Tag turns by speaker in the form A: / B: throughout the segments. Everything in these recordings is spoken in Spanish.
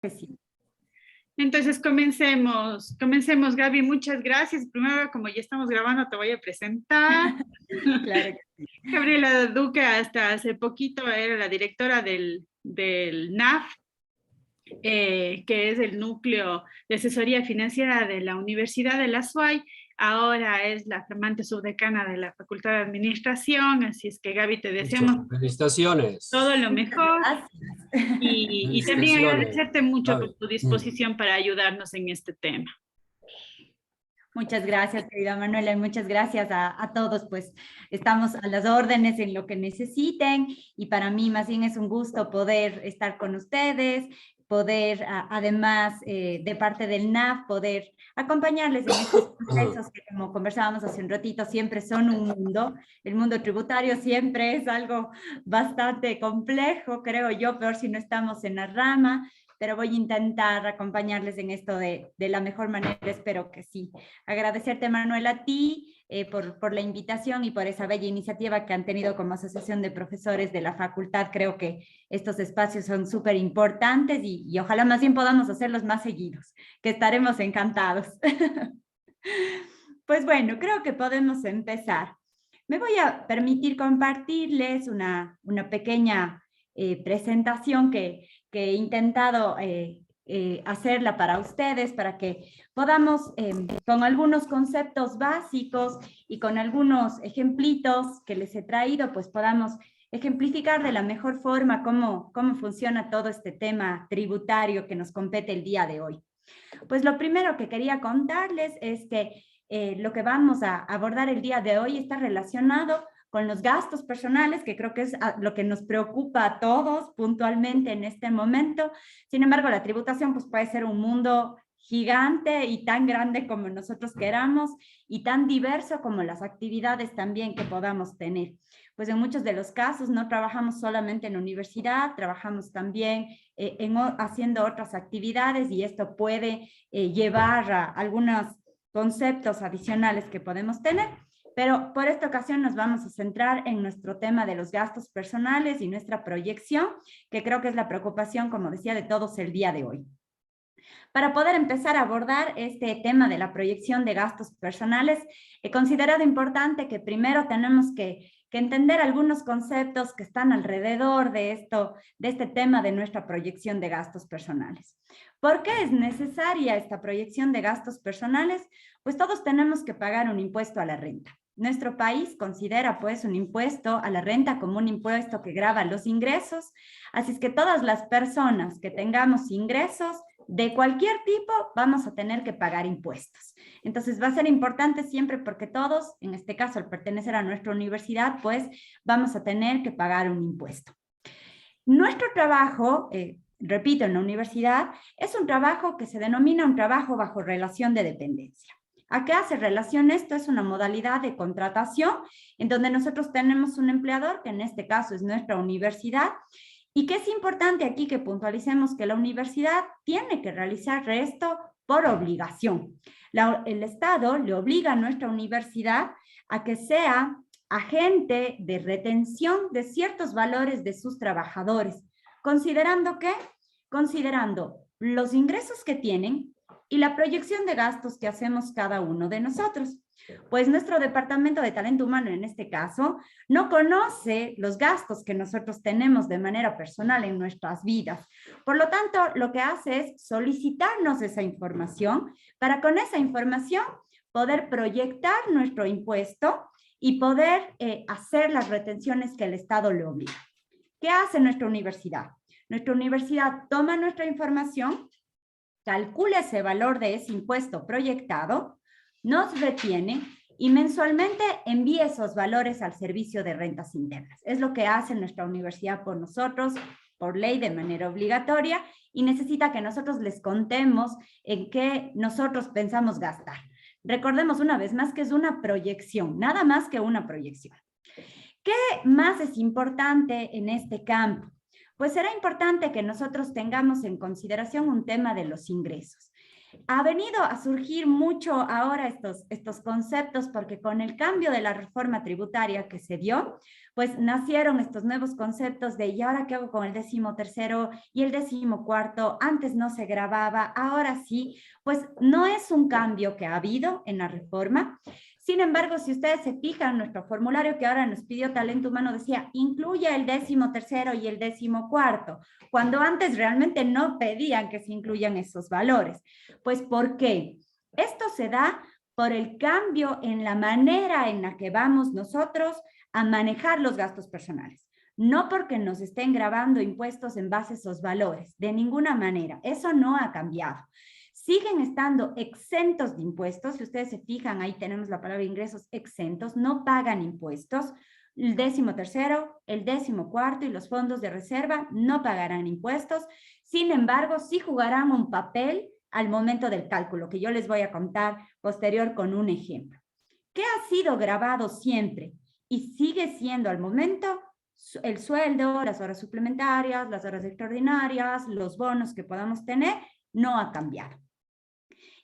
A: Que sí.
B: Entonces comencemos, Gaby, muchas gracias. Primero, como ya estamos grabando, te voy a presentar.
A: Claro que sí.
B: Gabriela Duque hasta hace poquito era la directora del NAF, que es el núcleo de asesoría financiera de la Universidad de la SUAY. Ahora es la flamante subdecana de la Facultad de Administración, así es que Gaby, te deseamos todo
C: Felicitaciones.
B: lo
A: Muchas
B: mejor
A: gracias.
B: y también
C: Felicitaciones,
B: agradecerte mucho por
C: Gaby.
B: tu disposición para ayudarnos en este tema.
A: Muchas gracias, querida Manuela, y muchas gracias a todos, pues estamos a las órdenes en lo que necesiten y para mí más bien es un gusto poder estar con ustedes, poder además de parte del NAF, poder acompañarles en estos procesos que como conversábamos hace un ratito, siempre son un mundo. El mundo tributario siempre es algo bastante complejo, creo yo, peor si no estamos en la rama, pero voy a intentar acompañarles en esto de la mejor manera, espero que sí. Agradecerte, Manuel, a ti por la invitación y por esa bella iniciativa que han tenido como Asociación de Profesores de la Facultad. Creo que estos espacios son súper importantes y ojalá más bien podamos hacerlos más seguidos, que estaremos encantados. Pues bueno, creo que podemos empezar. Me voy a permitir compartirles una pequeña presentación que he intentado hacerla para ustedes, para que podamos, con algunos conceptos básicos y con algunos ejemplitos que les he traído, pues podamos ejemplificar de la mejor forma cómo funciona todo este tema tributario que nos compete el día de hoy. Pues lo primero que quería contarles es que lo que vamos a abordar el día de hoy está relacionado con los gastos personales, que creo que es lo que nos preocupa a todos puntualmente en este momento. Sin embargo, la tributación pues, puede ser un mundo gigante y tan grande como nosotros queramos y tan diverso como las actividades también que podamos tener. Pues en muchos de los casos no trabajamos solamente en la universidad, trabajamos también haciendo otras actividades y esto puede llevar a algunos conceptos adicionales que podemos tener. Pero por esta ocasión nos vamos a centrar en nuestro tema de los gastos personales y nuestra proyección, que creo que es la preocupación, como decía, de todos el día de hoy. Para poder empezar a abordar este tema de la proyección de gastos personales, he considerado importante que primero tenemos que entender algunos conceptos que están alrededor de este tema de nuestra proyección de gastos personales. ¿Por qué es necesaria esta proyección de gastos personales? Pues todos tenemos que pagar un impuesto a la renta. Nuestro país considera pues un impuesto a la renta como un impuesto que grava los ingresos, así es que todas las personas que tengamos ingresos de cualquier tipo vamos a tener que pagar impuestos. Entonces va a ser importante siempre porque todos, en este caso al pertenecer a nuestra universidad, pues vamos a tener que pagar un impuesto. Nuestro trabajo, repito, en la universidad, es un trabajo que se denomina un trabajo bajo relación de dependencia. ¿A qué hace relación esto? Es una modalidad de contratación en donde nosotros tenemos un empleador, que en este caso es nuestra universidad, y que es importante aquí que puntualicemos que la universidad tiene que realizar esto por obligación. El Estado le obliga a nuestra universidad a que sea agente de retención de ciertos valores de sus trabajadores, considerando ¿qué? Considerando los ingresos que tienen y la proyección de gastos que hacemos cada uno de nosotros. Pues nuestro departamento de talento humano, en este caso, no conoce los gastos que nosotros tenemos de manera personal en nuestras vidas. Por lo tanto, lo que hace es solicitarnos esa información para con esa información poder proyectar nuestro impuesto y poder hacer las retenciones que el Estado le obliga. ¿Qué hace nuestra universidad? Nuestra universidad toma nuestra información, calcula ese valor de ese impuesto proyectado, nos retiene y mensualmente envía esos valores al servicio de rentas internas. Es lo que hace nuestra universidad por nosotros, por ley, de manera obligatoria, y necesita que nosotros les contemos en qué nosotros pensamos gastar. Recordemos una vez más que es una proyección, nada más que una proyección. ¿Qué más es importante en este campo? Pues será importante que nosotros tengamos en consideración un tema de los ingresos. Ha venido a surgir mucho ahora estos conceptos porque con el cambio de la reforma tributaria que se dio, pues nacieron estos nuevos conceptos de ¿y ahora qué hago con el 13º y el 14º? Antes no se grababa, ahora sí, pues no es un cambio que ha habido en la reforma. Sin embargo, si ustedes se fijan, nuestro formulario que ahora nos pidió Talento Humano decía, incluye el 13º y el 14º, cuando antes realmente no pedían que se incluyan esos valores. Pues, ¿por qué? Esto se da por el cambio en la manera en la que vamos nosotros a manejar los gastos personales. No porque nos estén grabando impuestos en base a esos valores, de ninguna manera. Eso no ha cambiado. Siguen estando exentos de impuestos. Si ustedes se fijan, ahí tenemos la palabra ingresos exentos, no pagan impuestos. El 13º, el 14º y los fondos de reserva no pagarán impuestos. Sin embargo, sí jugarán un papel al momento del cálculo, que yo les voy a contar posterior con un ejemplo. ¿Qué ha sido grabado siempre y sigue siendo al momento? El sueldo, las horas suplementarias, las horas extraordinarias, los bonos que podamos tener, no ha cambiado.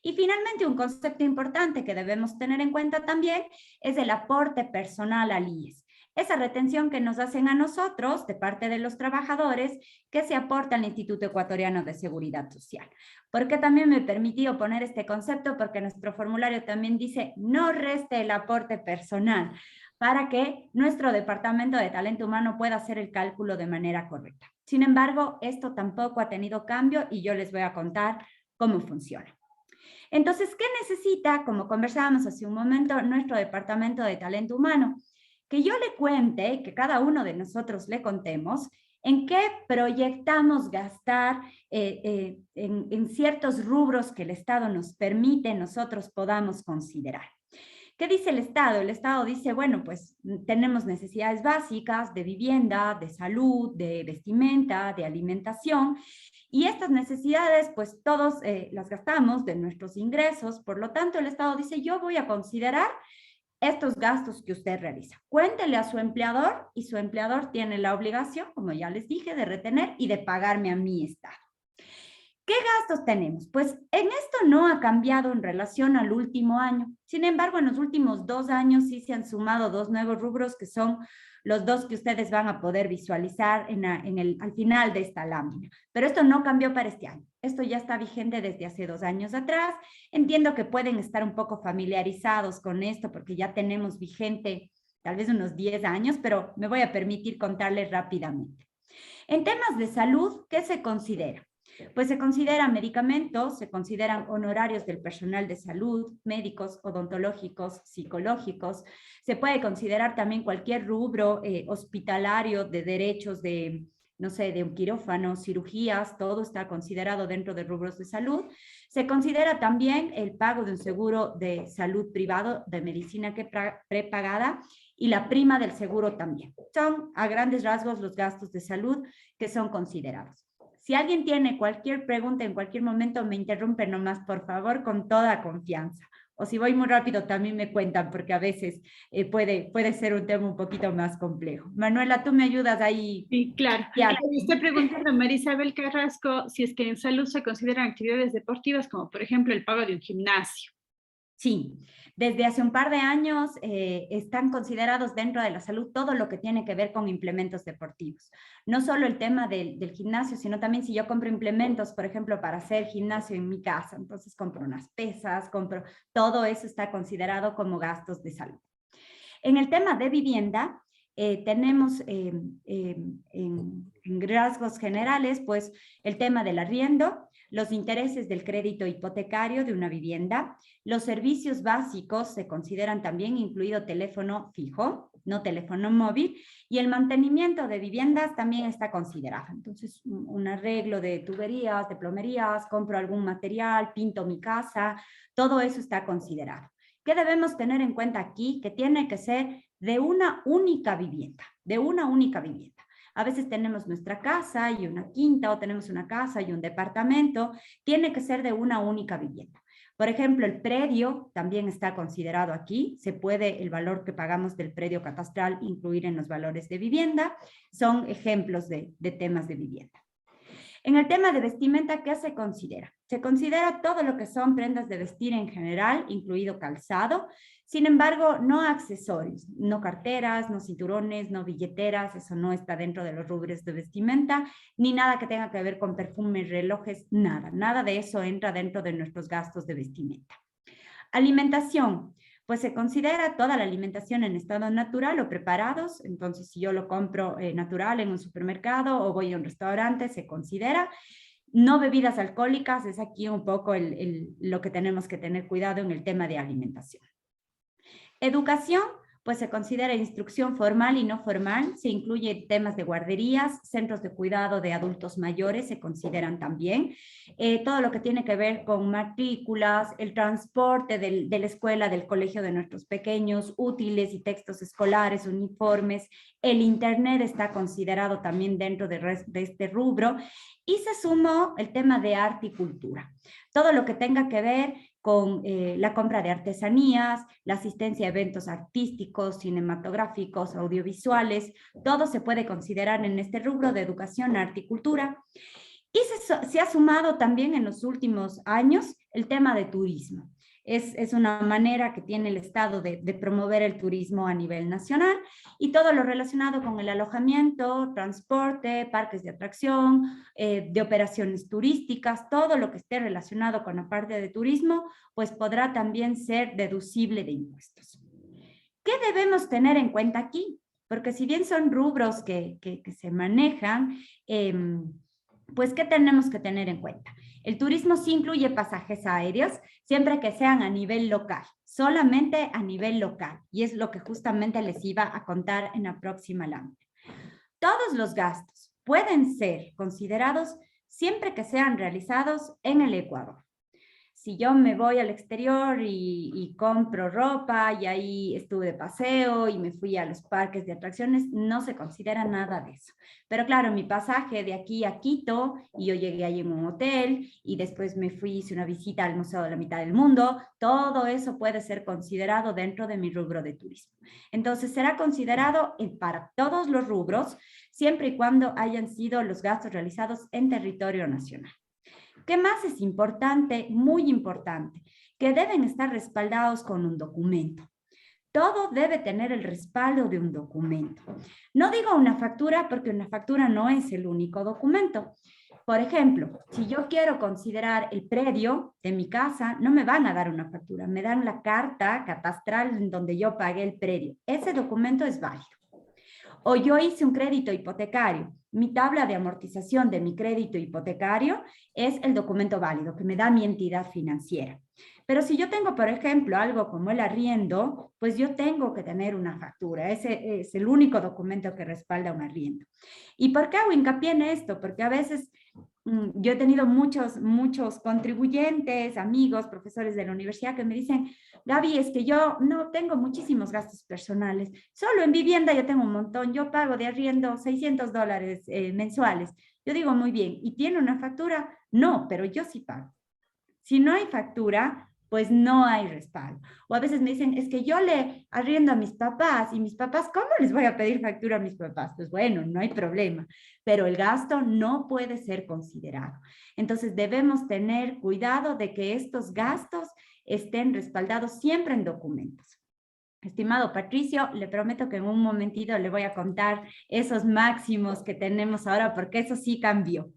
A: Y finalmente, un concepto importante que debemos tener en cuenta también es el aporte personal al IES. Esa retención que nos hacen a nosotros de parte de los trabajadores que se aporta al Instituto Ecuatoriano de Seguridad Social. ¿Por qué también me he permitido poner este concepto? Porque nuestro formulario también dice no reste el aporte personal para que nuestro Departamento de Talento Humano pueda hacer el cálculo de manera correcta. Sin embargo, esto tampoco ha tenido cambio y yo les voy a contar cómo funciona. Entonces, ¿qué necesita, como conversábamos hace un momento, nuestro Departamento de Talento Humano? Que yo le cuente, que cada uno de nosotros le contemos, en qué proyectamos gastar en ciertos rubros que el Estado nos permite, nosotros podamos considerar. ¿Qué dice el Estado? El Estado dice, bueno, pues tenemos necesidades básicas de vivienda, de salud, de vestimenta, de alimentación, y estas necesidades, pues todos las gastamos de nuestros ingresos, por lo tanto el Estado dice, yo voy a considerar estos gastos que usted realiza. Cuéntele a su empleador y su empleador tiene la obligación, como ya les dije, de retener y de pagarme a mi Estado. ¿Qué gastos tenemos? Pues en esto no ha cambiado en relación al último año. Sin embargo, en los últimos 2 años sí se han sumado 2 nuevos rubros que son los 2 que ustedes van a poder visualizar al final de esta lámina. Pero esto no cambió para este año. Esto ya está vigente desde hace 2 años atrás. Entiendo que pueden estar un poco familiarizados con esto porque ya tenemos vigente tal vez unos 10 años, pero me voy a permitir contarles rápidamente. En temas de salud, ¿qué se considera? Pues se consideran medicamentos, se consideran honorarios del personal de salud, médicos, odontológicos, psicológicos. Se puede considerar también cualquier rubro hospitalario de derechos de, no sé, de un quirófano, cirugías, todo está considerado dentro de rubros de salud. Se considera también el pago de un seguro de salud privado de medicina prepagada y la prima del seguro también. Son a grandes rasgos los gastos de salud que son considerados. Si alguien tiene cualquier pregunta en cualquier momento, me interrumpe nomás, por favor, con toda confianza. O si voy muy rápido, también me cuentan, porque a veces puede ser un tema un poquito más complejo. Manuela, ¿tú me ayudas ahí?
B: Sí, claro.
A: Ya.
B: Estoy preguntando a María Isabel Carrasco si es que en salud se consideran actividades deportivas, como por ejemplo el pago de un gimnasio.
A: Sí, desde hace un par de años están considerados dentro de la salud todo lo que tiene que ver con implementos deportivos. No solo el tema del gimnasio, sino también si yo compro implementos, por ejemplo, para hacer gimnasio en mi casa, entonces compro unas pesas, todo eso está considerado como gastos de salud. En el tema de vivienda, tenemos en rasgos generales, pues el tema del arriendo, los intereses del crédito hipotecario de una vivienda, los servicios básicos se consideran también incluido teléfono fijo, no teléfono móvil, y el mantenimiento de viviendas también está considerado. Entonces, un arreglo de tuberías, de plomerías, compro algún material, pinto mi casa, todo eso está considerado. ¿Qué debemos tener en cuenta aquí? Que tiene que ser de una única vivienda, de una única vivienda. A veces tenemos nuestra casa y una quinta, o tenemos una casa y un departamento, tiene que ser de una única vivienda. Por ejemplo, el predio también está considerado aquí, se puede el valor que pagamos del predio catastral incluir en los valores de vivienda, son ejemplos de temas de vivienda. En el tema de vestimenta, ¿qué se considera? Se considera todo lo que son prendas de vestir en general, incluido calzado. Sin embargo, no accesorios, no carteras, no cinturones, no billeteras, eso no está dentro de los rubros de vestimenta, ni nada que tenga que ver con perfumes, relojes, nada. Nada de eso entra dentro de nuestros gastos de vestimenta. Alimentación. Pues se considera toda la alimentación en estado natural o preparados. Entonces, si yo lo compro natural en un supermercado o voy a un restaurante, se considera. No bebidas alcohólicas, es aquí un poco lo que tenemos que tener cuidado en el tema de alimentación. Educación, pues se considera instrucción formal y no formal, se incluye temas de guarderías, centros de cuidado de adultos mayores se consideran también, todo lo que tiene que ver con matrículas, el transporte de la escuela, del colegio de nuestros pequeños, útiles y textos escolares, uniformes, el internet está considerado también dentro de este rubro, y se sumó el tema de arte y cultura, todo lo que tenga que ver con la compra de artesanías, la asistencia a eventos artísticos, cinematográficos, audiovisuales, todo se puede considerar en este rubro de educación, arte y cultura. Y se ha sumado también en los últimos años el tema de turismo. Es una manera que tiene el Estado de promover el turismo a nivel nacional y todo lo relacionado con el alojamiento, transporte, parques de atracción, de operaciones turísticas, todo lo que esté relacionado con la parte de turismo, pues podrá también ser deducible de impuestos. ¿Qué debemos tener en cuenta aquí? Porque si bien son rubros que se manejan, pues ¿qué tenemos que tener en cuenta? El turismo sí incluye pasajes aéreos, siempre que sean a nivel local, solamente a nivel local, y es lo que justamente les iba a contar en la próxima lámina. Todos los gastos pueden ser considerados siempre que sean realizados en el Ecuador. Si yo me voy al exterior y compro ropa y ahí estuve de paseo y me fui a los parques de atracciones, no se considera nada de eso. Pero claro, mi pasaje de aquí a Quito y yo llegué ahí en un hotel y después me fui, hice una visita al Museo de la Mitad del Mundo, todo eso puede ser considerado dentro de mi rubro de turismo. Entonces será considerado para todos los rubros siempre y cuando hayan sido los gastos realizados en territorio nacional. ¿Qué más es importante? Muy importante, que deben estar respaldados con un documento. Todo debe tener el respaldo de un documento. No digo una factura porque una factura no es el único documento. Por ejemplo, si yo quiero considerar el predio de mi casa, no me van a dar una factura, me dan la carta catastral en donde yo pagué el predio. Ese documento es válido. O yo hice un crédito hipotecario. Mi tabla de amortización de mi crédito hipotecario es el documento válido que me da mi entidad financiera. Pero si yo tengo, por ejemplo, algo como el arriendo, pues yo tengo que tener una factura. Ese es el único documento que respalda un arriendo. ¿Y por qué hago hincapié en esto? Porque a veces yo he tenido muchos contribuyentes, amigos, profesores de la universidad que me dicen, Gaby, es que yo no tengo muchísimos gastos personales, solo en vivienda yo tengo un montón, yo pago de arriendo $600 mensuales. Yo digo, muy bien, ¿y tiene una factura? No, pero yo sí pago. Si no hay factura, pues no hay respaldo. O a veces me dicen, es que yo le arriendo a mis papás y mis papás, ¿cómo les voy a pedir factura a mis papás? Pues bueno, no hay problema, pero el gasto no puede ser considerado. Entonces debemos tener cuidado de que estos gastos estén respaldados siempre en documentos. Estimado Patricio, le prometo que en un momentito le voy a contar esos máximos que tenemos ahora, porque eso sí cambió.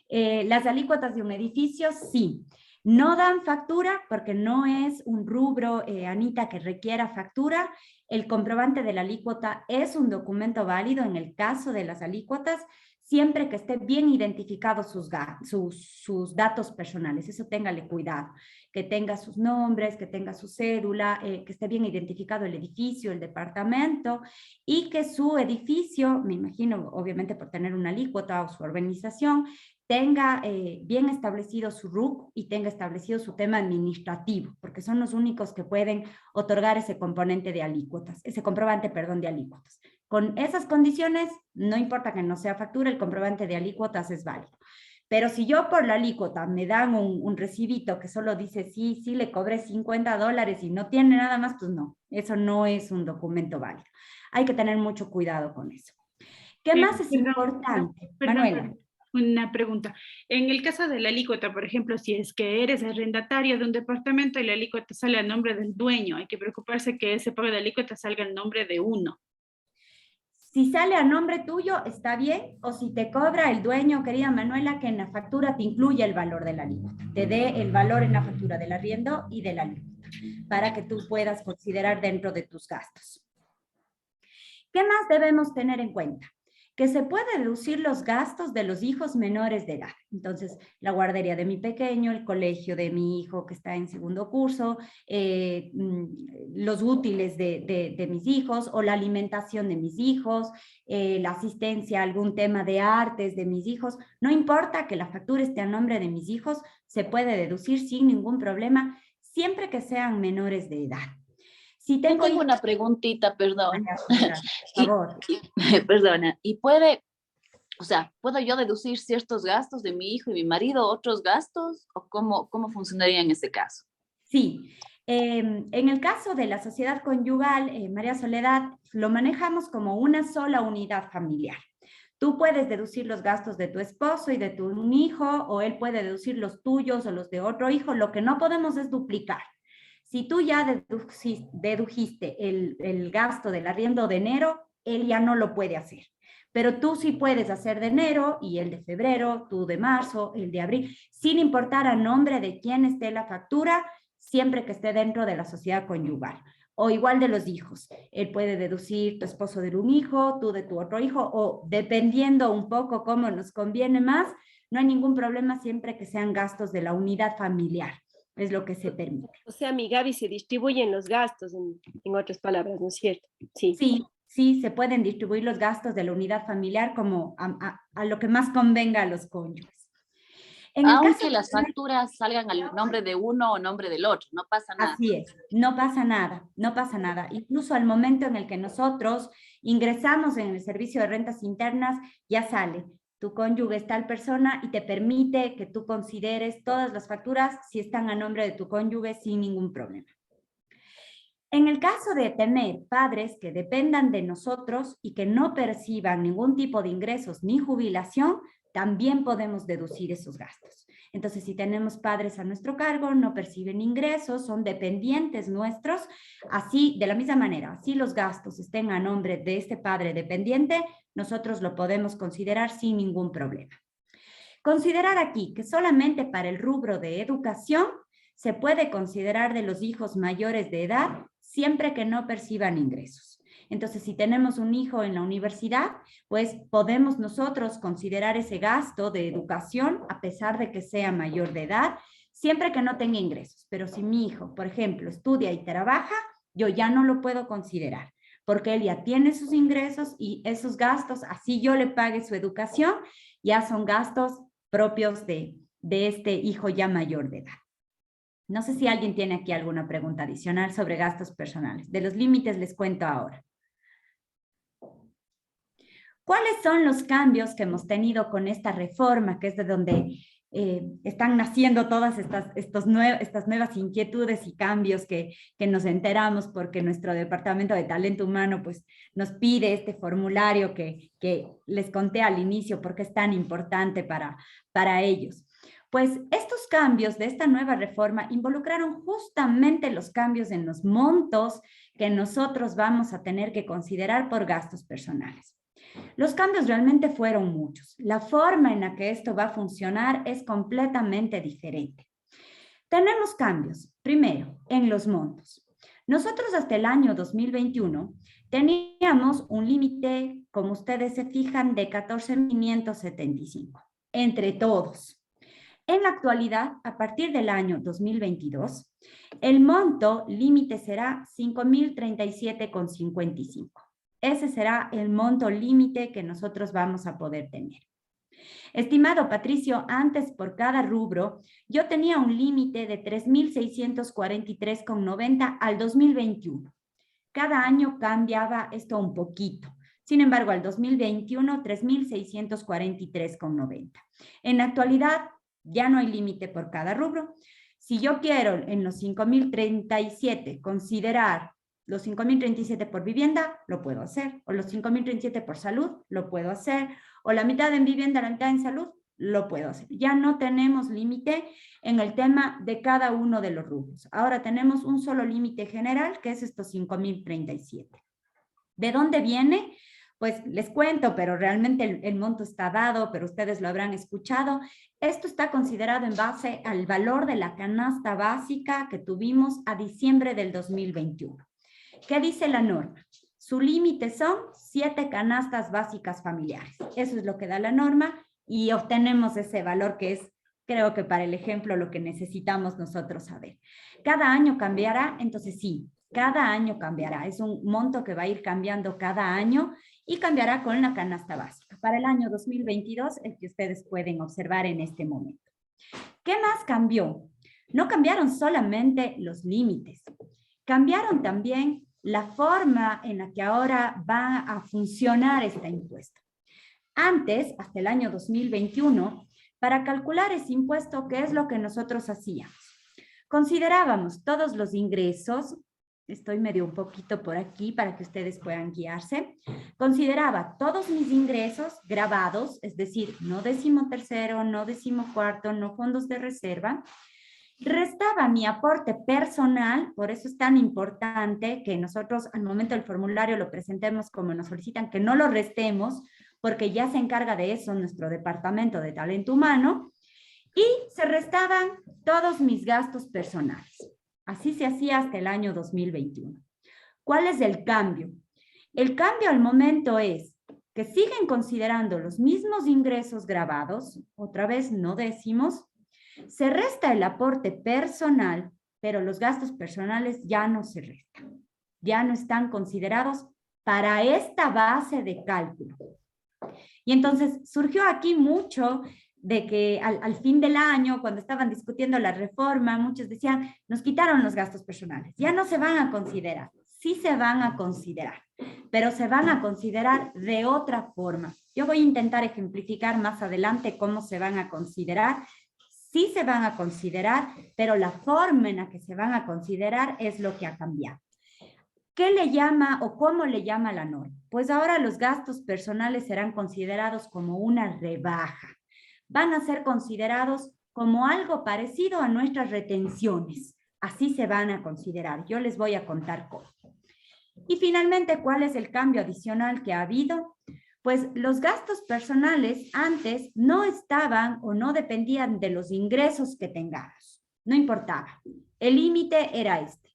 A: Las alícuotas de un edificio, sí. No dan factura porque no es un rubro, Anita, que requiera factura. El comprobante de la alícuota es un documento válido en el caso de las alícuotas, siempre que esté bien identificados sus datos personales. Eso téngale cuidado, que tenga sus nombres, que tenga su cédula, que esté bien identificado el edificio, el departamento, y que su edificio, me imagino, obviamente por tener una alícuota o su organización, tenga bien establecido su RUC y tenga establecido su tema administrativo, porque son los únicos que pueden otorgar ese componente de alícuotas, ese comprobante, perdón, de alícuotas. Con esas condiciones, no importa que no sea factura, el comprobante de alícuotas es válido. Pero si yo por la alícuota me dan un recibito que solo dice sí, le cobré $50 y no tiene nada más, pues no, eso no es un documento válido. Hay que tener mucho cuidado con eso. ¿Qué más es importante?
B: Perdón,
A: Manuela.
B: una pregunta. En el caso de la alícuota, por ejemplo, si es que eres arrendatario de un departamento y la alícuota sale a nombre del dueño, hay que preocuparse que ese pago de alícuota salga en nombre de uno.
A: Si sale a nombre tuyo, está bien, o si te cobra el dueño, querida Manuela, que en la factura te incluya el valor de la alícuota, te dé el valor en la factura del arriendo y de la alícuota, para que tú puedas considerar dentro de tus gastos. ¿Qué más debemos tener en cuenta? Que se puede deducir los gastos de los hijos menores de edad. Entonces, la guardería de mi pequeño, el colegio de mi hijo que está en segundo curso, los útiles de mis hijos o la alimentación de mis hijos, la asistencia a algún tema de artes de mis hijos. No importa que la factura esté a nombre de mis hijos, se puede deducir sin ningún problema, siempre que sean menores de edad. Si
C: tengo una preguntita, perdón.
A: Por favor.
C: Perdona, ¿y puede, o sea, puedo yo deducir ciertos gastos de mi hijo y mi marido, otros gastos, o cómo funcionaría en este caso?
A: Sí, en el caso de la sociedad conyugal, María Soledad, lo manejamos como una sola unidad familiar. Tú puedes deducir los gastos de tu esposo y de tu un hijo, o él puede deducir los tuyos o los de otro hijo. Lo que no podemos es duplicar. Si tú ya dedujiste el gasto del arriendo de enero, él ya no lo puede hacer. Pero tú sí puedes hacer de enero y el de febrero, tú de marzo, el de abril, sin importar a nombre de quién esté la factura, siempre que esté dentro de la sociedad conyugal. O igual de los hijos. Él puede deducir tu esposo de un hijo, tú de tu otro hijo, o dependiendo un poco cómo nos conviene más, no hay ningún problema siempre que sean gastos de la unidad familiar. Es lo que se permite.
D: O sea, mi Gaby, se distribuyen los gastos, en otras palabras, ¿no es cierto? Sí.
A: Sí, se pueden distribuir los gastos de la unidad familiar como a lo que más convenga a los cónyuges.
C: Aunque las facturas salgan al nombre de uno o nombre del otro, no pasa nada.
A: Así es, no pasa nada, no pasa nada. Incluso al momento en el que nosotros ingresamos en el servicio de rentas internas, ya sale. Tu cónyuge es tal persona y te permite que tú consideres todas las facturas si están a nombre de tu cónyuge sin ningún problema. En el caso de tener padres que dependan de nosotros y que no perciban ningún tipo de ingresos ni jubilación, también podemos deducir esos gastos. Entonces, si tenemos padres a nuestro cargo, no perciben ingresos, son dependientes nuestros, así, de la misma manera, si los gastos estén a nombre de este padre dependiente, nosotros lo podemos considerar sin ningún problema. Considerar aquí que solamente para el rubro de educación se puede considerar de los hijos mayores de edad siempre que no perciban ingresos. Entonces, si tenemos un hijo en la universidad, pues podemos nosotros considerar ese gasto de educación a pesar de que sea mayor de edad, siempre que no tenga ingresos. Pero si mi hijo, por ejemplo, estudia y trabaja, yo ya no lo puedo considerar, porque él ya tiene sus ingresos y esos gastos, así yo le pague su educación, ya son gastos propios de este hijo ya mayor de edad. No sé si alguien tiene aquí alguna pregunta adicional sobre gastos personales. De los límites les cuento ahora. ¿Cuáles son los cambios que hemos tenido con esta reforma, que es de donde están naciendo todas estas nuevas inquietudes y cambios que nos enteramos porque nuestro Departamento de Talento Humano pues, nos pide este formulario que les conté al inicio porque es tan importante para ellos? Pues estos cambios de esta nueva reforma involucraron justamente los cambios en los montos que nosotros vamos a tener que considerar por gastos personales. Los cambios realmente fueron muchos. La forma en la que esto va a funcionar es completamente diferente. Tenemos cambios, primero, en los montos. Nosotros hasta el año 2021 teníamos un límite, como ustedes se fijan, de 14.575 entre todos. En la actualidad, a partir del año 2022, el monto límite será 5.037,55. Ese será el monto límite que nosotros vamos a poder tener. Estimado Patricio, antes por cada rubro, yo tenía un límite de 3.643,90 al 2021. Cada año cambiaba esto un poquito. Sin embargo, al 2021, 3.643,90. En la actualidad, ya no hay límite por cada rubro. Si yo quiero en los 5.037 considerar los 5.037 por vivienda, lo puedo hacer. O los 5.037 por salud, lo puedo hacer. O la mitad en vivienda, la mitad en salud, lo puedo hacer. Ya no tenemos límite en el tema de cada uno de los rubros. Ahora tenemos un solo límite general, que es estos 5.037. ¿De dónde viene? Pues les cuento, pero realmente el monto está dado, pero ustedes lo habrán escuchado. Esto está considerado en base al valor de la canasta básica que tuvimos a diciembre del 2021. ¿Qué dice la norma? Su límite son 7 canastas básicas familiares. Eso es lo que da la norma y obtenemos ese valor que es, creo que para el ejemplo, lo que necesitamos nosotros saber. Cada año cambiará, entonces sí, cada año cambiará. Es un monto que va a ir cambiando cada año y cambiará con la canasta básica. Para el año 2022, el que ustedes pueden observar en este momento. ¿Qué más cambió? No cambiaron solamente los límites, cambiaron también la forma en la que ahora va a funcionar este impuesto. Antes, hasta el año 2021, para calcular ese impuesto, ¿qué es lo que nosotros hacíamos? Considerábamos todos los ingresos, estoy medio un poquito por aquí para que ustedes puedan guiarse, consideraba todos mis ingresos grabados, es decir, no 13º, no 14º, no fondos de reserva, restaba mi aporte personal, por eso es tan importante que nosotros al momento del formulario lo presentemos como nos solicitan, que no lo restemos, porque ya se encarga de eso nuestro departamento de talento humano, y se restaban todos mis gastos personales. Así se hacía hasta el año 2021. ¿Cuál es el cambio? El cambio al momento es que siguen considerando los mismos ingresos grabados, otra vez no décimos, se resta el aporte personal, pero los gastos personales ya no se restan, ya no están considerados para esta base de cálculo. Y entonces surgió aquí mucho de que al fin del año, cuando estaban discutiendo la reforma, muchos decían, nos quitaron los gastos personales, ya no se van a considerar. Sí se van a considerar, pero se van a considerar de otra forma. Yo voy a intentar ejemplificar más adelante cómo se van a considerar. Sí se van a considerar, pero la forma en la que se van a considerar es lo que ha cambiado. ¿Qué le llama o cómo le llama la norma? Pues ahora los gastos personales serán considerados como una rebaja. Van a ser considerados como algo parecido a nuestras retenciones. Así se van a considerar. Yo les voy a contar cómo. Y finalmente, ¿cuál es el cambio adicional que ha habido? Pues los gastos personales antes no estaban o no dependían de los ingresos que tengamos. No importaba. El límite era este.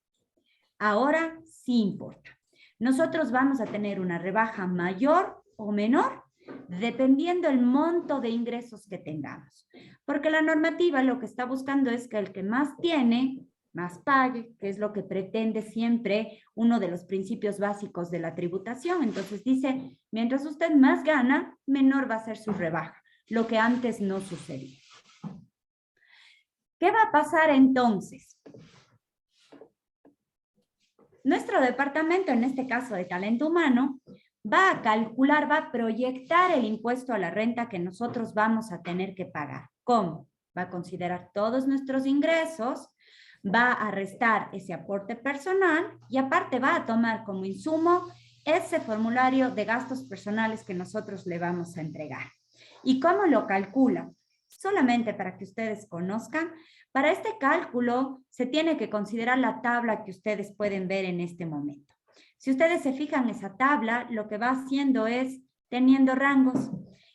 A: Ahora sí importa. Nosotros vamos a tener una rebaja mayor o menor dependiendo el monto de ingresos que tengamos. Porque la normativa lo que está buscando es que el que más tiene, más pague, que es lo que pretende siempre uno de los principios básicos de la tributación. Entonces dice, mientras usted más gana, menor va a ser su rebaja, lo que antes no sucedía. ¿Qué va a pasar entonces? Nuestro departamento, en este caso de talento humano, va a calcular, va a proyectar el impuesto a la renta que nosotros vamos a tener que pagar. ¿Cómo? Va a considerar todos nuestros ingresos, va a restar ese aporte personal y aparte va a tomar como insumo ese formulario de gastos personales que nosotros le vamos a entregar. ¿Y cómo lo calcula? Solamente para que ustedes conozcan, para este cálculo se tiene que considerar la tabla que ustedes pueden ver en este momento. Si ustedes se fijan en esa tabla, lo que va haciendo es teniendo rangos.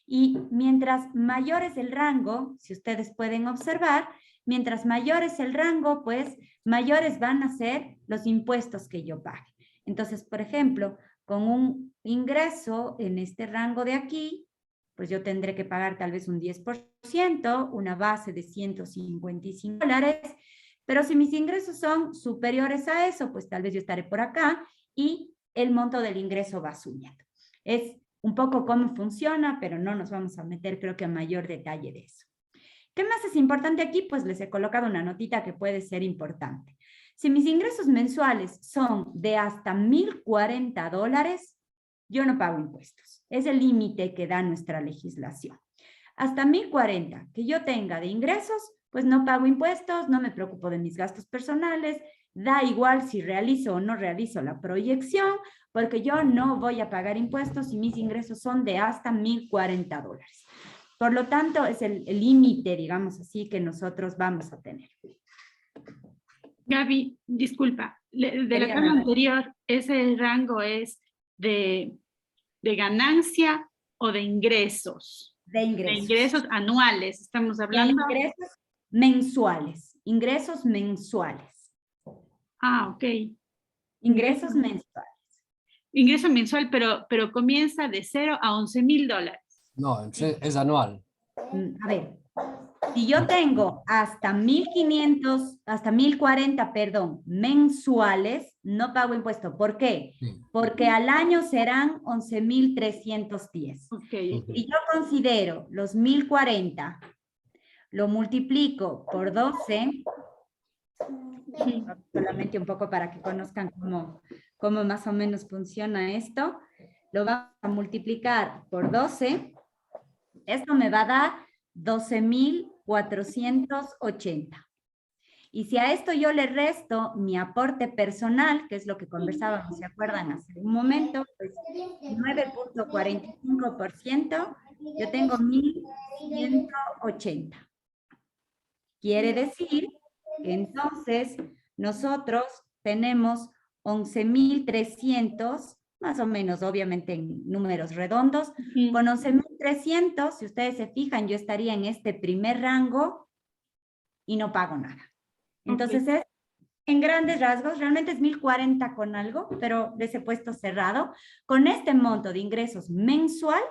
A: Y mientras mayor es el rango, si ustedes pueden observar, mientras mayor es el rango, pues mayores van a ser los impuestos que yo pague. Entonces, por ejemplo, con un ingreso en este rango de aquí, pues yo tendré que pagar tal vez un 10%, una base de $155, pero si mis ingresos son superiores a eso, pues tal vez yo estaré por acá y el monto del ingreso va subiendo. Es un poco cómo funciona, pero no nos vamos a meter, creo que a mayor detalle de eso. ¿Qué más es importante aquí? Pues les he colocado una notita que puede ser importante. Si mis ingresos mensuales son de hasta $1,040, yo no pago impuestos. Es el límite que da nuestra legislación. Hasta 1,040 que yo tenga de ingresos, pues no pago impuestos, no me preocupo de mis gastos personales, da igual si realizo o no realizo la proyección, porque yo no voy a pagar impuestos si mis ingresos son de hasta $1,040. Por lo tanto, es el límite, digamos así, que nosotros vamos a tener.
B: Gaby, disculpa, de la
A: Quería
B: tabla
A: nada.
B: anterior, ¿ese rango es de ganancia o de ingresos?
A: De
B: De
A: ingresos.
B: ingresos anuales, estamos
A: De
B: hablando.
A: ingresos mensuales. Ingresos mensuales.
B: Ah, ok.
A: Ingresos mensuales.
B: Ingreso mensual, pero comienza de 0 a $11,000.
E: No, es anual.
A: A ver, si yo tengo hasta 1.500, hasta 1.040, perdón, mensuales, no pago impuesto. ¿Por qué?
E: Sí.
A: Porque al año serán 11.310.
B: Ok.
A: Si yo considero los 1.040, lo multiplico por 12, solamente un poco para que conozcan cómo más o menos funciona esto, lo vamos a multiplicar por 12, esto me va a dar 12.480. Y si a esto yo le resto mi aporte personal, que es lo que conversábamos, ¿se acuerdan hace un momento? Pues 9.45%, yo tengo 1.180. Quiere decir que entonces nosotros tenemos 11.300, más o menos, obviamente en números redondos. Con 11.300, si ustedes se fijan, yo estaría en este primer rango y no pago nada. Entonces es, en grandes rasgos, realmente es 1.040 con algo, pero de ese puesto cerrado. Con este monto de ingresos mensual,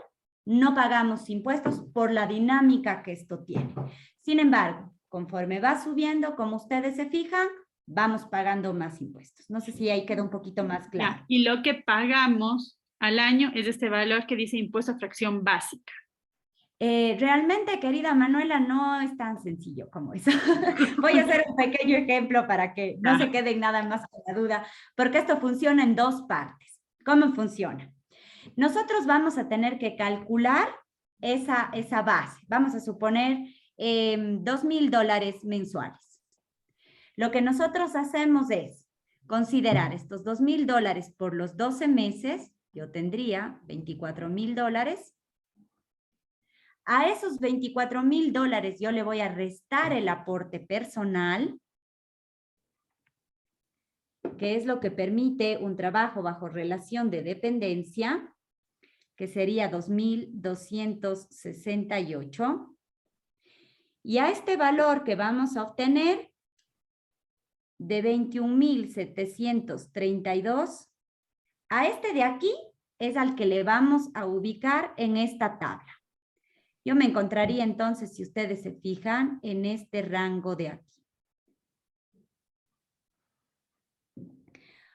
A: no pagamos impuestos por la dinámica que esto tiene. Sin embargo, conforme va subiendo, como ustedes se fijan, vamos pagando más impuestos. No sé si ahí queda un poquito más claro.
B: Ya, y lo que pagamos al año es este valor que dice impuesto a fracción básica.
A: Realmente, querida Manuela, no es tan sencillo como eso. Voy a hacer un pequeño ejemplo para que no se queden nada más con la duda, porque esto funciona en dos partes. ¿Cómo funciona? Nosotros vamos a tener que calcular esa base. Vamos a suponer $2,000 mensuales. Lo que nosotros hacemos es considerar estos $2,000 por los 12 meses. Yo tendría $24,000. A esos $24,000 yo le voy a restar el aporte personal, que es lo que permite un trabajo bajo relación de dependencia, que sería 2.268. Y a este valor que vamos a obtener de 21.732, a este de aquí es al que le vamos a ubicar en esta tabla. Yo me encontraría entonces, si ustedes se fijan, en este rango de aquí.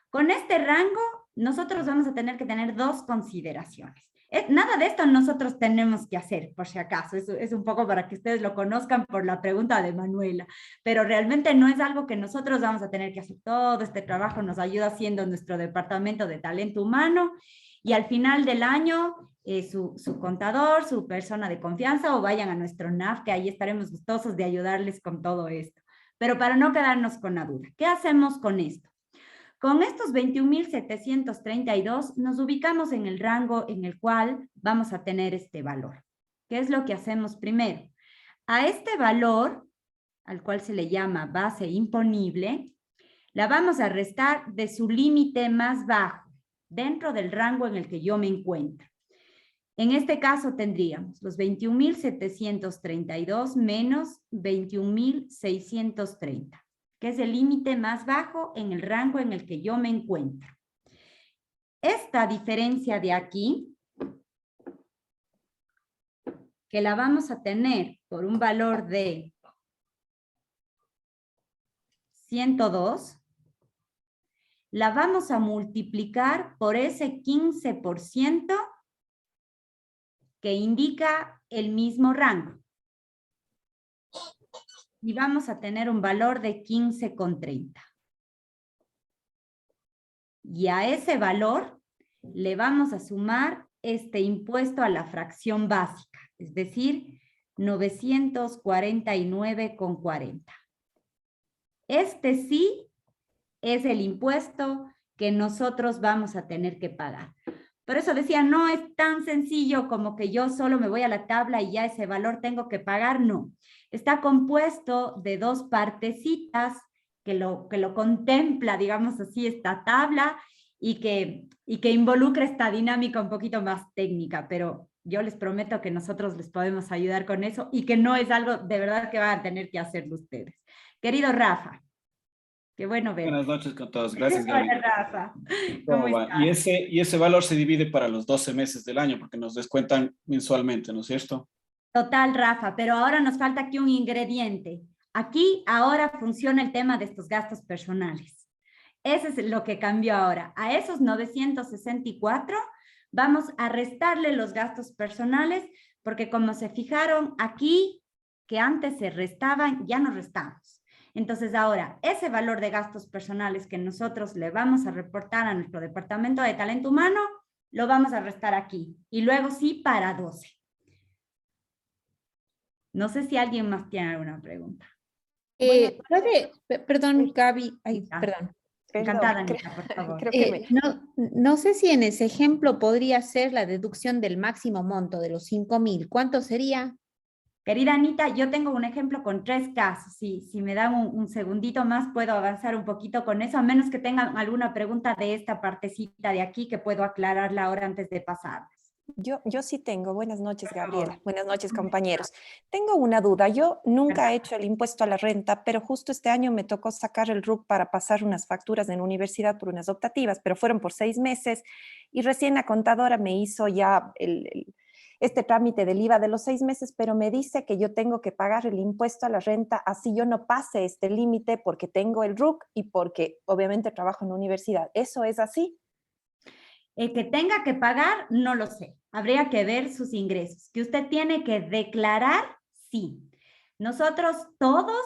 A: Con este rango, nosotros vamos a tener que tener dos consideraciones. Nada de esto nosotros tenemos que hacer, por si acaso. Eso es un poco para que ustedes lo conozcan por la pregunta de Manuela. Pero realmente no es algo que nosotros vamos a tener que hacer. Todo este trabajo nos ayuda haciendo nuestro departamento de talento humano. Y al final del año, su contador, su persona de confianza, o vayan a nuestro NAF, que ahí estaremos gustosos de ayudarles con todo esto. Pero para no quedarnos con la duda, ¿qué hacemos con esto? Con estos 21.732 nos ubicamos en el rango en el cual vamos a tener este valor. ¿Qué es lo que hacemos primero? A este valor, al cual se le llama base imponible, la vamos a restar de su límite más bajo, dentro del rango en el que yo me encuentro. En este caso tendríamos los 21.732 menos 21.630. Que es el límite más bajo en el rango en el que yo me encuentro. Esta diferencia de aquí, que la vamos a tener por un valor de 102, la vamos a multiplicar por ese 15% que indica el mismo rango. Y vamos a tener un valor de 15,30. Y a ese valor le vamos a sumar este impuesto a la fracción básica, es decir, 949,40. Este sí es el impuesto que nosotros vamos a tener que pagar. Por eso decía, no es tan sencillo como que yo solo me voy a la tabla y ya ese valor tengo que pagar, no. Está compuesto de dos partecitas que lo contempla, digamos así, esta tabla y que involucra esta dinámica un poquito más técnica, pero yo les prometo que nosotros les podemos ayudar con eso y que no es algo de verdad que van a tener que hacerlo ustedes. Querido Rafa, qué bueno verte.
F: Buenas noches con todos. Gracias, Gaby.
A: Hola, Rafa.
F: ¿Cómo
A: ¿Cómo
F: va?
A: estás?
F: Y ese valor se divide para los 12 meses del año porque nos descuentan mensualmente, ¿no es cierto?
A: Total, Rafa, pero ahora nos falta aquí un ingrediente. Aquí ahora funciona el tema de estos gastos personales. Ese es lo que cambió ahora. A esos 964 vamos a restarle los gastos personales porque como se fijaron aquí, que antes se restaban, ya no restamos. Entonces ahora, ese valor de gastos personales que nosotros le vamos a reportar a nuestro departamento de talento humano, lo vamos a restar aquí. Y luego sí para 12. No sé si alguien más tiene alguna pregunta.
G: Perdón, Gaby, ay,
A: Ah,
G: perdón.
A: Encantada,
H: Perdón,
A: Anita, por favor.
H: creo que me...
G: No sé si en ese ejemplo podría ser la deducción del máximo monto de los 5.000. ¿Cuánto sería?
A: Querida Anita, yo tengo un ejemplo con 3 casos. Si me dan un segundito más, puedo avanzar un poquito con eso, a menos que tengan alguna pregunta de esta partecita de aquí que puedo aclararla ahora antes de pasarlas.
H: Yo sí tengo. Buenas noches,
A: Por favor.
H: Gabriela. Buenas noches, compañeros. Tengo una duda. Yo nunca he hecho el impuesto a la renta, pero justo este año me tocó sacar el RUC para pasar unas facturas en la universidad por unas optativas, pero fueron por 6 meses y recién la contadora me hizo ya este trámite del IVA de los 6 meses, pero me dice que yo tengo que pagar el impuesto a la renta así yo no pase este límite porque tengo el RUC y porque obviamente trabajo en la universidad. ¿Eso es así?
A: Que tenga que pagar, no lo sé. Habría que ver sus ingresos. Que usted tiene que declarar, sí. Nosotros todos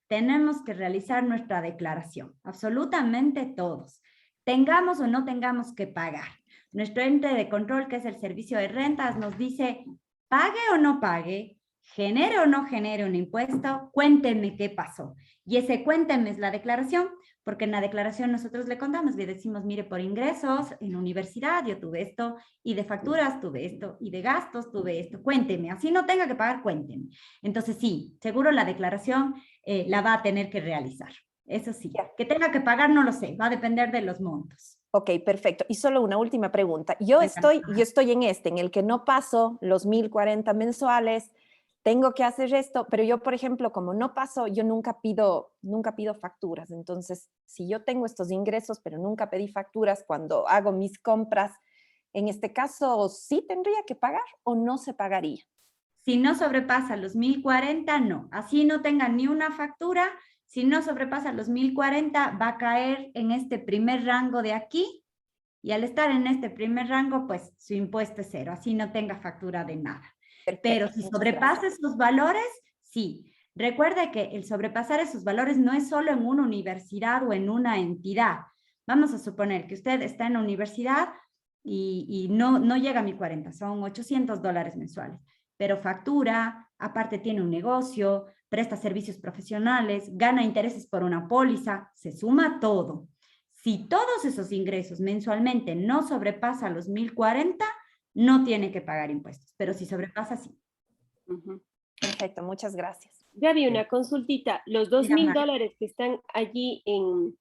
A: tenemos que realizar nuestra declaración, absolutamente todos. Tengamos o no tengamos que pagar. Nuestro ente de control, que es el servicio de rentas, nos dice, pague o no pague, genere o no genere un impuesto, cuénteme qué pasó. Y ese cuénteme es la declaración, porque en la declaración nosotros le contamos, le decimos, mire, por ingresos en la universidad yo tuve esto, y de facturas tuve esto, y de gastos tuve esto, cuénteme, así no tenga que pagar, cuénteme. Entonces sí, seguro la declaración la va a tener que realizar, eso sí. Que tenga que pagar no lo sé, va a depender de los montos.
H: Ok, perfecto. Y solo una última pregunta. Yo estoy en el que no paso los 1.040 mensuales, tengo que hacer esto, pero yo, por ejemplo, como no paso, yo nunca pido facturas. Entonces, si yo tengo estos ingresos, pero nunca pedí facturas cuando hago mis compras, en este caso, ¿sí tendría que pagar o no se pagaría?
A: Si no sobrepasa los 1.040, no. Así no tenga ni una factura. Si no sobrepasa los 1.040, va a caer en este primer rango de aquí. Y al estar en este primer rango, pues su impuesto es 0. Así no tenga factura de nada.
H: Perfecto,
A: Pero si sobrepasa esos valores, sí. Recuerde que el sobrepasar esos valores no es solo en una universidad o en una entidad. Vamos a suponer que usted está en la universidad y no llega a 1.040, son $800 mensuales. Pero factura, aparte tiene un negocio, presta servicios profesionales, gana intereses por una póliza, se suma todo. Si todos esos ingresos mensualmente no sobrepasan los 1.040, no tiene que pagar impuestos, pero si sobrepasa, sí.
H: Perfecto, muchas gracias.
D: Gaby, una consultita. Los $2.000 que están allí en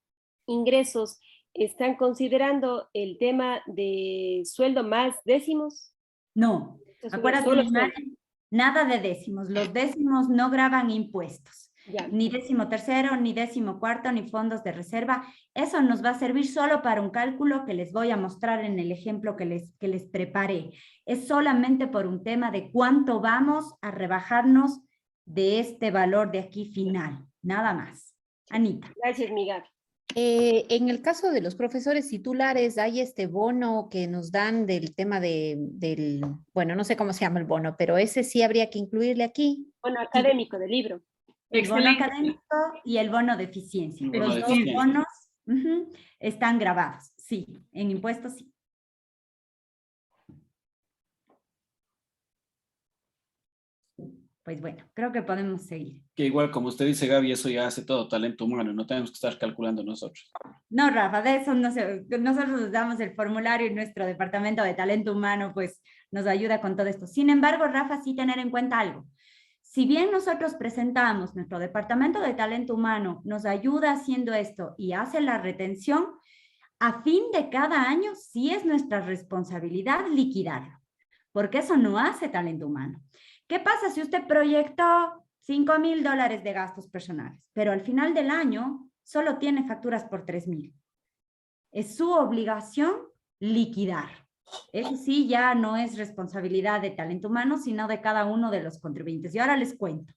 D: ingresos, ¿están considerando el tema de sueldo más décimos?
A: No, acuérdate, nada de décimos. Los décimos no graban impuestos.
D: Ya.
A: Ni 13º, ni 14º, ni fondos de reserva. Eso nos va a servir solo para un cálculo que les voy a mostrar en el ejemplo que les preparé. Es solamente por un tema de cuánto vamos a rebajarnos de este valor de aquí final. Nada más. Anita.
D: Gracias, mi Gaby.
G: En el caso de los profesores titulares, hay este bono que nos dan del tema bueno, no sé cómo se llama el bono, pero ese sí habría que incluirle aquí.
D: Bono académico del libro.
A: El bono académico y el bono de eficiencia. Los dos bonos están grabados, sí, en impuestos sí. pues bueno, creo que podemos seguir.
F: Que igual, como usted dice, Gaby, eso ya hace todo talento humano, no tenemos que estar calculando nosotros.
A: No, Rafa, de eso no sé, nosotros nos damos el formulario y nuestro departamento de talento humano pues nos ayuda con todo esto. Sin embargo, Rafa, sí tener en cuenta algo. Si bien nosotros presentamos, nuestro departamento de talento humano nos ayuda haciendo esto y hace la retención, a fin de cada año sí es nuestra responsabilidad liquidarlo, porque eso no hace talento humano. ¿Qué pasa si usted proyectó $5,000 de gastos personales, pero al final del año solo tiene facturas por 3,000? Es su obligación liquidar. Eso sí ya no es responsabilidad de talento humano, sino de cada uno de los contribuyentes. Y ahora les cuento.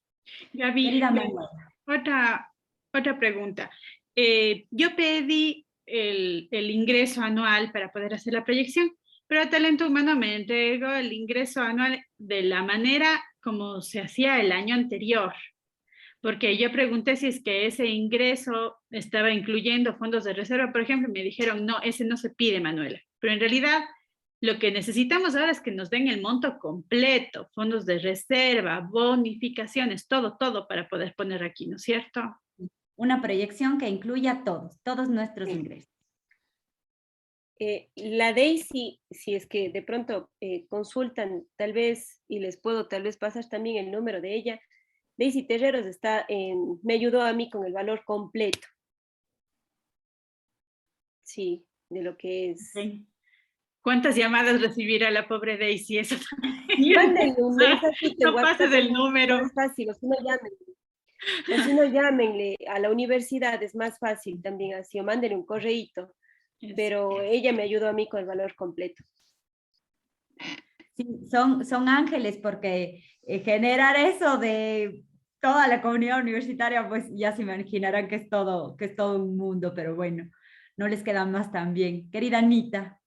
B: Gaby,
A: Querida Manuela.
B: otra pregunta. Yo pedí el ingreso anual para poder hacer la proyección, pero Talento Humano me entregó el ingreso anual de la manera como se hacía el año anterior, porque yo pregunté si es que ese ingreso estaba incluyendo fondos de reserva, por ejemplo, y me dijeron, no, ese no se pide, Manuela, pero en realidad lo que necesitamos ahora es que nos den el monto completo, fondos de reserva, bonificaciones, todo para poder poner aquí, ¿no es cierto?
A: Una proyección que incluya todos nuestros ingresos.
D: La Daisy, si es que de pronto consultan, tal vez, y les puedo tal vez pasar también el número de ella, Daisy Terreros me ayudó a mí con el valor completo. Sí, de lo que es.
B: Sí. ¿Cuántas llamadas recibirá la pobre Daisy? Eso también.
D: Mándenle un mensajito.
B: No pases el número.
D: Es fácil, o si no llámenle a la universidad, es más fácil también así, o mándenle un correíto. Pero ella me ayudó a mí con el valor completo.
A: Sí, son ángeles porque generar eso de toda la comunidad universitaria, pues ya se imaginarán que es todo un mundo, pero bueno, no les queda más también. Querida Anita.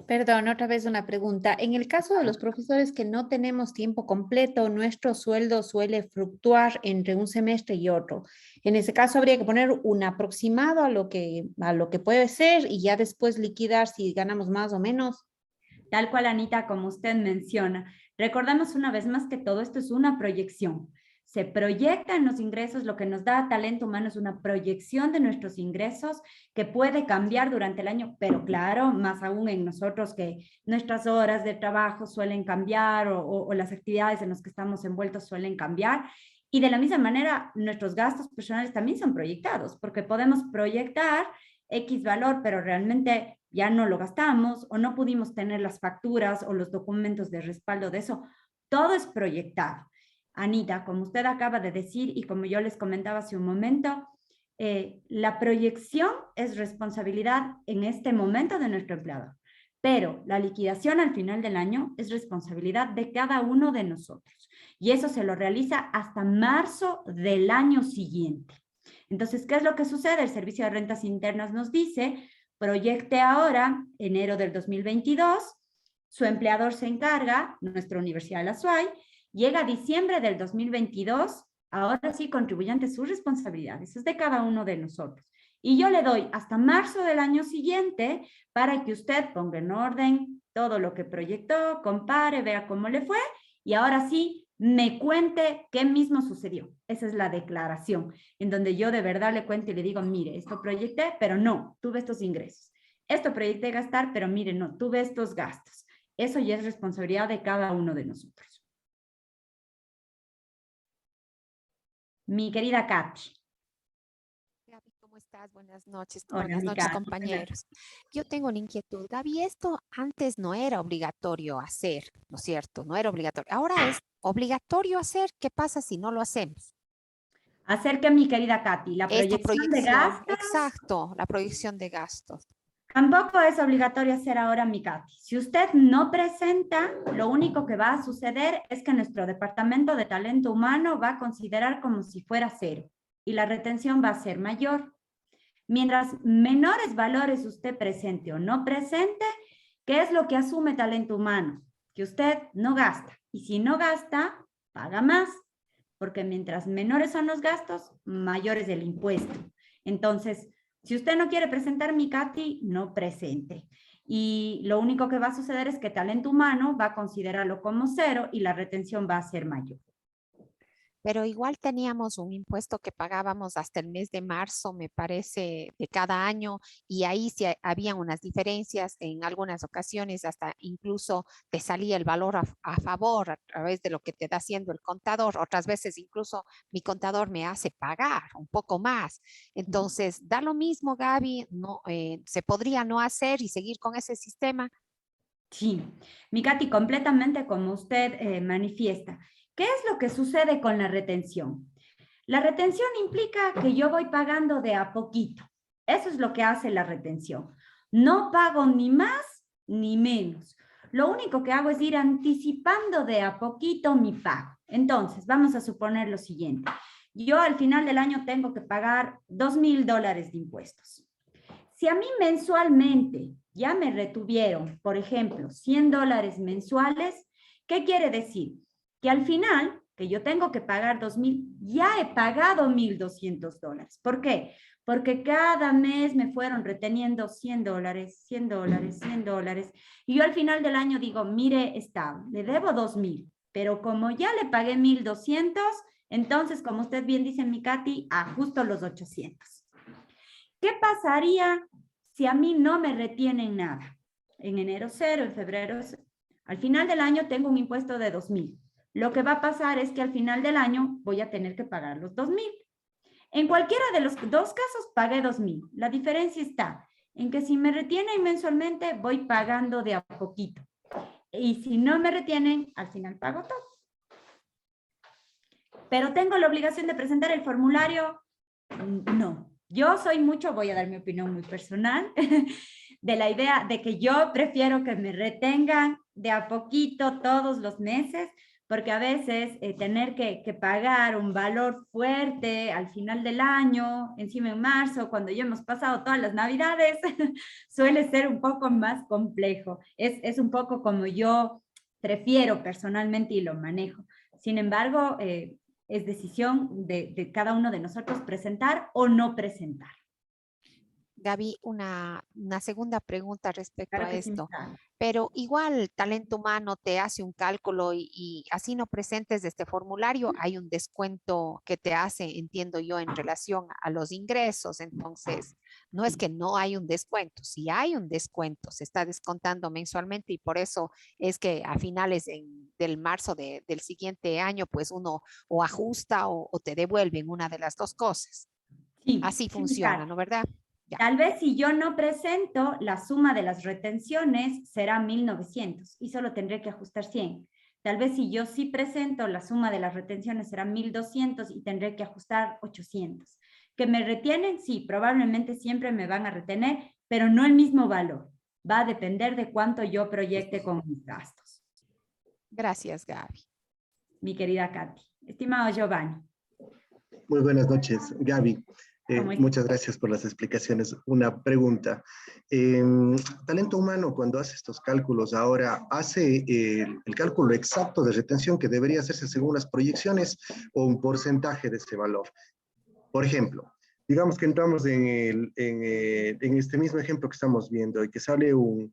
G: Perdón, otra vez una pregunta. En el caso de los profesores que no tenemos tiempo completo, nuestro sueldo suele fluctuar entre un semestre y otro. En ese caso habría que poner un aproximado a lo que puede ser y ya después liquidar si ganamos más o menos.
A: Tal cual, Anita, como usted menciona. Recordemos una vez más que todo esto es una proyección. Se proyectan los ingresos, lo que nos da Talento Humano es una proyección de nuestros ingresos que puede cambiar durante el año, pero claro, más aún en nosotros que nuestras horas de trabajo suelen cambiar o las actividades en las que estamos envueltos suelen cambiar. Y de la misma manera, nuestros gastos personales también son proyectados, porque podemos proyectar X valor, pero realmente ya no lo gastamos o no pudimos tener las facturas o los documentos de respaldo de eso. Todo es proyectado. Anita, como usted acaba de decir y como yo les comentaba hace un momento, la proyección es responsabilidad en este momento de nuestro empleador, pero la liquidación al final del año es responsabilidad de cada uno de nosotros y eso se lo realiza hasta marzo del año siguiente. Entonces, ¿qué es lo que sucede? El Servicio de Rentas Internas nos dice, proyecte ahora, enero del 2022, su empleador se encarga, nuestra Universidad de la SUAY, llega diciembre del 2022, ahora sí, contribuyente, su responsabilidad, eso es de cada uno de nosotros. Y yo le doy hasta marzo del año siguiente para que usted ponga en orden todo lo que proyectó, compare, vea cómo le fue y ahora sí, me cuente qué mismo sucedió. Esa es la declaración, en donde yo de verdad le cuento y le digo, mire, esto proyecté, pero no, tuve estos ingresos. Esto proyecté gastar, pero mire, no, tuve estos gastos. Eso ya es responsabilidad de cada uno de nosotros. Mi querida Katy.
I: Gaby, ¿cómo estás? Buenas noches.
A: Hola,
I: Buenas noches,
A: Katy.
I: compañeros. Yo tengo una inquietud. Gaby, esto antes no era obligatorio hacer, ¿no es cierto? No era obligatorio. Ahora es obligatorio hacer. ¿Qué pasa si no lo hacemos?
A: Hacer que mi querida Katy, la proyección de gastos.
I: Exacto, la proyección de gastos.
A: Tampoco es obligatorio hacer ahora, mi Katy. Si usted no presenta, lo único que va a suceder es que nuestro departamento de talento humano va a considerar como si fuera cero y la retención va a ser mayor. Mientras menores valores usted presente o no presente, ¿qué es lo que asume talento humano? Que usted no gasta. Y si no gasta, paga más. Porque mientras menores son los gastos, mayor es el impuesto. Entonces, si usted no quiere presentar, mi Katy, no presente. Y lo único que va a suceder es que talento humano va a considerarlo como cero y la retención va a ser mayor.
I: pero igual teníamos un impuesto que pagábamos hasta el mes de marzo, me parece, de cada año, y ahí sí habían unas diferencias, en algunas ocasiones hasta incluso te salía el valor a favor a través de lo que te está haciendo el contador, otras veces incluso mi contador me hace pagar un poco más. Entonces, da lo mismo, Gaby, no, se podría no hacer y seguir con ese sistema.
A: Sí, mi Katy, completamente como usted manifiesta. ¿Qué es lo que sucede con la retención? La retención implica que yo voy pagando de a poquito. Eso es lo que hace la retención. No pago ni más ni menos. Lo único que hago es ir anticipando de a poquito mi pago. Entonces, vamos a suponer lo siguiente. Yo al final del año tengo que pagar $2,000 de impuestos. Si a mí mensualmente ya me retuvieron, por ejemplo, $100 mensuales, ¿qué quiere decir? Que al final, que yo tengo que pagar 2,000, ya he pagado $1,200. ¿Por qué? Porque cada mes me fueron reteniendo $100, $100, $100. Y yo al final del año digo, mire, le debo 2,000, pero como ya le pagué 1,200, entonces, como usted bien dice, mi Katy, ajusto los 800. ¿Qué pasaría si a mí no me retienen nada? En enero 0, en febrero 0. Al final del año tengo un impuesto de 2,000. Lo que va a pasar es que al final del año voy a tener que pagar los 2,000. En cualquiera de los dos casos pagué 2,000. La diferencia está en que si me retienen mensualmente voy pagando de a poquito. Y si no me retienen, al final pago todo. ¿Pero tengo la obligación de presentar el formulario? No. Yo soy mucho, voy a dar mi opinión muy personal, de la idea de que yo prefiero que me retengan de a poquito todos los meses, porque a veces tener que pagar un valor fuerte al final del año, encima en marzo, cuando ya hemos pasado todas las navidades, suele ser un poco más complejo. Es un poco como yo prefiero personalmente y lo manejo. Sin embargo, es decisión de cada uno de nosotros presentar o no presentar.
I: Gaby, una segunda pregunta respecto
A: Claro
I: a
A: que sí,
I: esto.
A: claro.
I: Pero igual talento humano te hace un cálculo y así no presentes de este formulario, hay un descuento que te hace, entiendo yo, en relación a los ingresos. Entonces, no es que no hay un descuento, si hay un descuento, se está descontando mensualmente y por eso es que a finales del marzo del siguiente año, pues uno o ajusta o te devuelven una de las dos cosas.
A: Sí,
I: Así
A: sí,
I: funciona,
A: claro.
I: ¿no verdad? Ya.
A: Tal vez si yo no presento, la suma de las retenciones será 1,900 y solo tendré que ajustar 100. Tal vez si yo sí presento, la suma de las retenciones será 1,200 y tendré que ajustar 800. ¿Que me retienen? Sí, probablemente siempre me van a retener, pero no el mismo valor. Va a depender de cuánto yo proyecte con mis gastos.
I: Gracias, Gaby.
A: Mi querida Katy. Estimado Giovanni.
J: Muy buenas noches, Gaby.
A: ¿Cómo estás?
J: Muchas gracias por las explicaciones. Una pregunta. Talento humano, cuando hace estos cálculos ahora, ¿hace el cálculo exacto de retención que debería hacerse según las proyecciones o un porcentaje de ese valor? Por ejemplo, digamos que entramos en este mismo ejemplo que estamos viendo y que sale un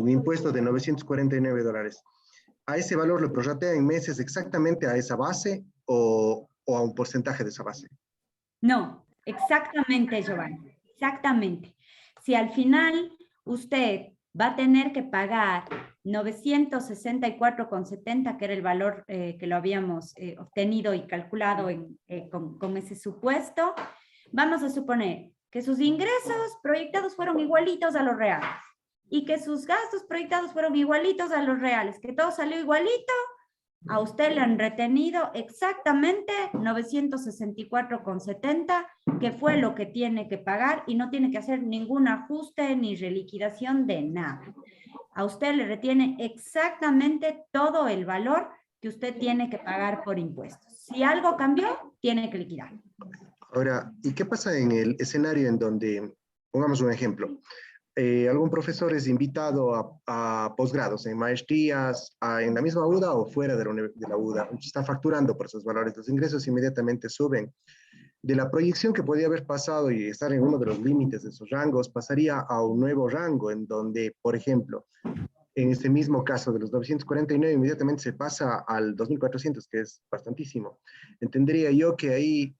J: impuesto de $949. ¿A ese valor le prorratea en meses exactamente a esa base o a un porcentaje de esa base?
A: No, exactamente, Giovanni, exactamente. Si al final usted va a tener que pagar 964,70, que era el valor que lo habíamos obtenido y calculado con ese supuesto, vamos a suponer que sus ingresos proyectados fueron igualitos a los reales y que sus gastos proyectados fueron igualitos a los reales, que todo salió igualito. A usted le han retenido exactamente 964,70, que fue lo que tiene que pagar y no tiene que hacer ningún ajuste ni reliquidación de nada. A usted le retiene exactamente todo el valor que usted tiene que pagar por impuestos. Si algo cambió, tiene que liquidar.
J: Ahora, ¿y qué pasa en el escenario en donde, pongamos un ejemplo, algún profesor es invitado a posgrados, en maestrías, en la misma UDA o fuera de la UDA, está facturando por esos valores, los ingresos inmediatamente suben. De la proyección que podía haber pasado y estar en uno de los límites de esos rangos, pasaría a un nuevo rango en donde, por ejemplo, en ese mismo caso de los 949, inmediatamente se pasa al 2.400, que es bastantísimo. Entendería yo que ahí